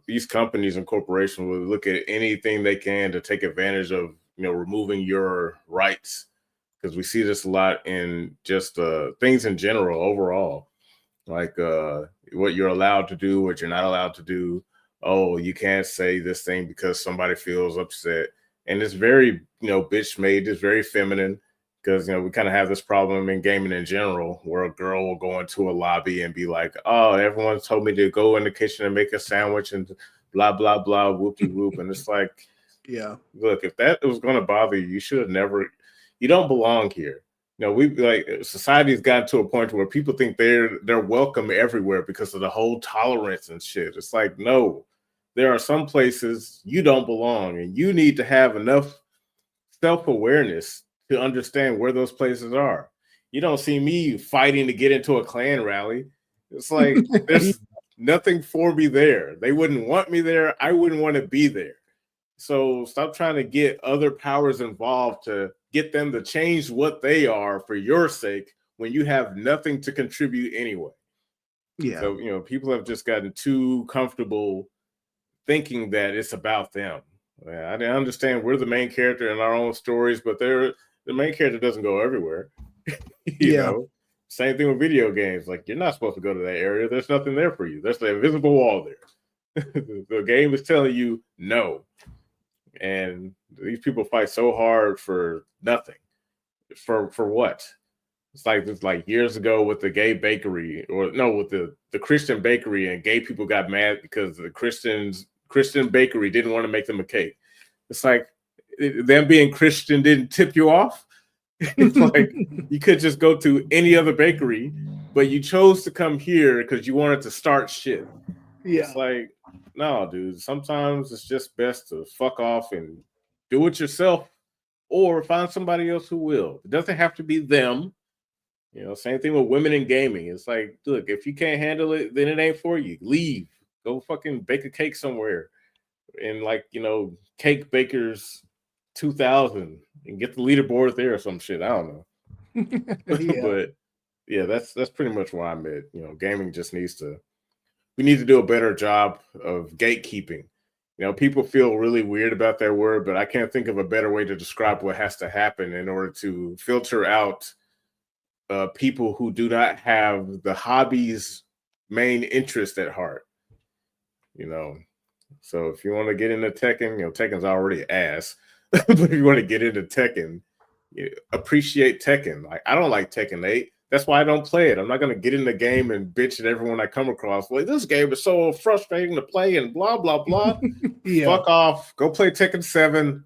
These companies and corporations will look at anything they can to take advantage of, removing your rights, because we see this a lot in just things in general, overall, like what you're allowed to do, what you're not allowed to do. Oh, you can't say this thing because somebody feels upset. And it's very, bitch made, it's very feminine, because, we kind of have this problem in gaming in general, where a girl will go into a lobby and be like, oh, everyone told me to go in the kitchen and make a sandwich and blah, blah, blah, whoopie whoop. And it's like, Yeah. look, if that was going to bother you, you should have never, you don't belong here. We like society's gotten to a point where people think they're welcome everywhere because of the whole tolerance and shit. It's like, no, there are some places you don't belong, and you need to have enough self-awareness to understand where those places are. You don't see me fighting to get into a Klan rally. It's like there's nothing for me there. They wouldn't want me there. I wouldn't want to be there. So stop trying to get other powers involved to get them to change what they are for your sake when you have nothing to contribute anyway. Yeah. So, people have just gotten too comfortable thinking that it's about them. Yeah, I didn't understand we're the main character in our own stories, but the main character doesn't go everywhere. you know, same thing with video games. Like you're not supposed to go to that area. There's nothing there for you. There's the invisible wall there. The game is telling you no, and these people fight so hard for nothing. For what? It's like years ago with the gay bakery, or no, with the Christian bakery, and gay people got mad because the Christian bakery didn't want to make them a cake. It's like them being Christian didn't tip you off. It's like you could just go to any other bakery, but you chose to come here because you wanted to start shit. Yeah. It's like, no, dude. Sometimes it's just best to fuck off and do it yourself, or find somebody else who will. It doesn't have to be them. Same thing with women in gaming. It's like, look, if you can't handle it, then it ain't for you. Leave. Go fucking bake a cake somewhere. And Cake Bakers 2000 and get the leaderboard there or some shit. I don't know. But yeah, that's pretty much where I'm at. Gaming just we need to do a better job of gatekeeping. People feel really weird about that word, but I can't think of a better way to describe what has to happen in order to filter out people who do not have the hobby's main interest at heart. So if you want to get into Tekken, Tekken's already ass. But if you want to get into Tekken, appreciate Tekken. Like, I don't like Tekken 8. That's why I don't play it. I'm not going to get in the game and bitch at everyone I come across. Like, this game is so frustrating to play and blah, blah, blah. Fuck off. Go play Tekken 7.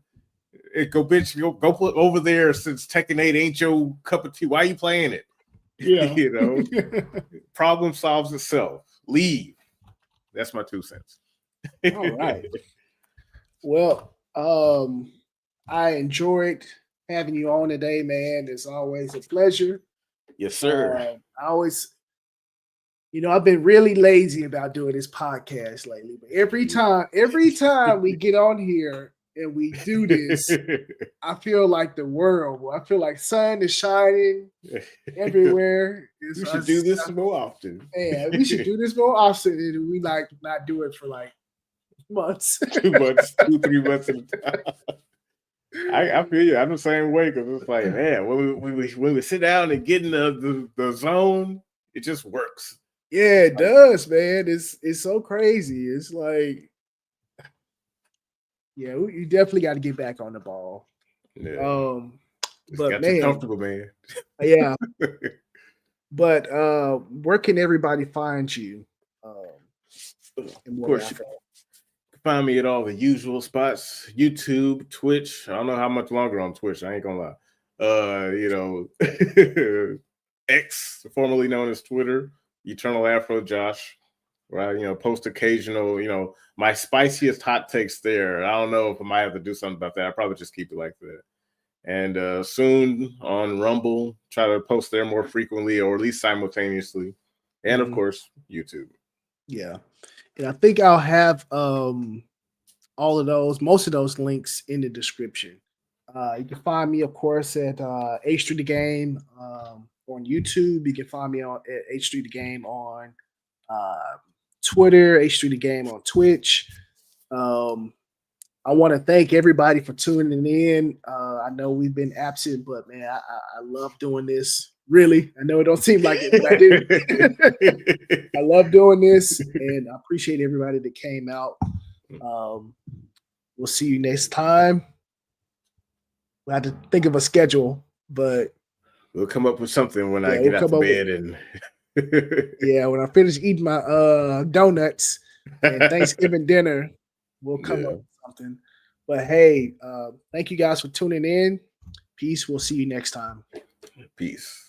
Go bitch. Go put over there since Tekken 8 ain't your cup of tea. Why are you playing it? Yeah. Problem solves itself. Leave. That's my 2 cents. All right. Well, I enjoyed having you on today, man. It's always a pleasure. Yes, sir. I always, I've been really lazy about doing this podcast lately, but every time we get on here and we do this, I feel like the world. I feel like sun is shining everywhere. We should do this more often. Yeah, we should do this more often, and we not do it for months. 2 months, 2-3 months at a time. I feel you. I'm the same way, because it's like, man, when we sit down and get in the zone, it just works. Yeah, it does, man. It's so crazy. It's like, yeah, you definitely got to get back on the ball. Yeah. But got man, you comfortable, man. Yeah. But where can everybody find you? Of course, you can find me at all the usual spots: YouTube, Twitch. I don't know how much longer on Twitch. I ain't gonna lie. X, formerly known as Twitter, Eternal Afro Josh. Where I, post occasional, my spiciest hot takes there. I don't know if I might have to do something about that. I'll probably just keep it like that. And soon on Rumble, try to post there more frequently, or at least simultaneously. And of course, YouTube. Yeah. And I think I'll have most of those links in the description. You can find me, of course, at H3 The Game on YouTube. You can find me at H3 The Game on Twitter, H3 The Game on Twitch. I want to thank everybody for tuning in. I know we've been absent, but man, I love doing this. Really, I know it don't seem like it, but I do. I love doing this, and I appreciate everybody that came out. We'll see you next time. We'll have to think of a schedule, but we'll come up with something when I get out of bed and when I finish eating my donuts and Thanksgiving dinner, we'll come up with something. But hey, thank you guys for tuning in. Peace. We'll see you next time. Peace.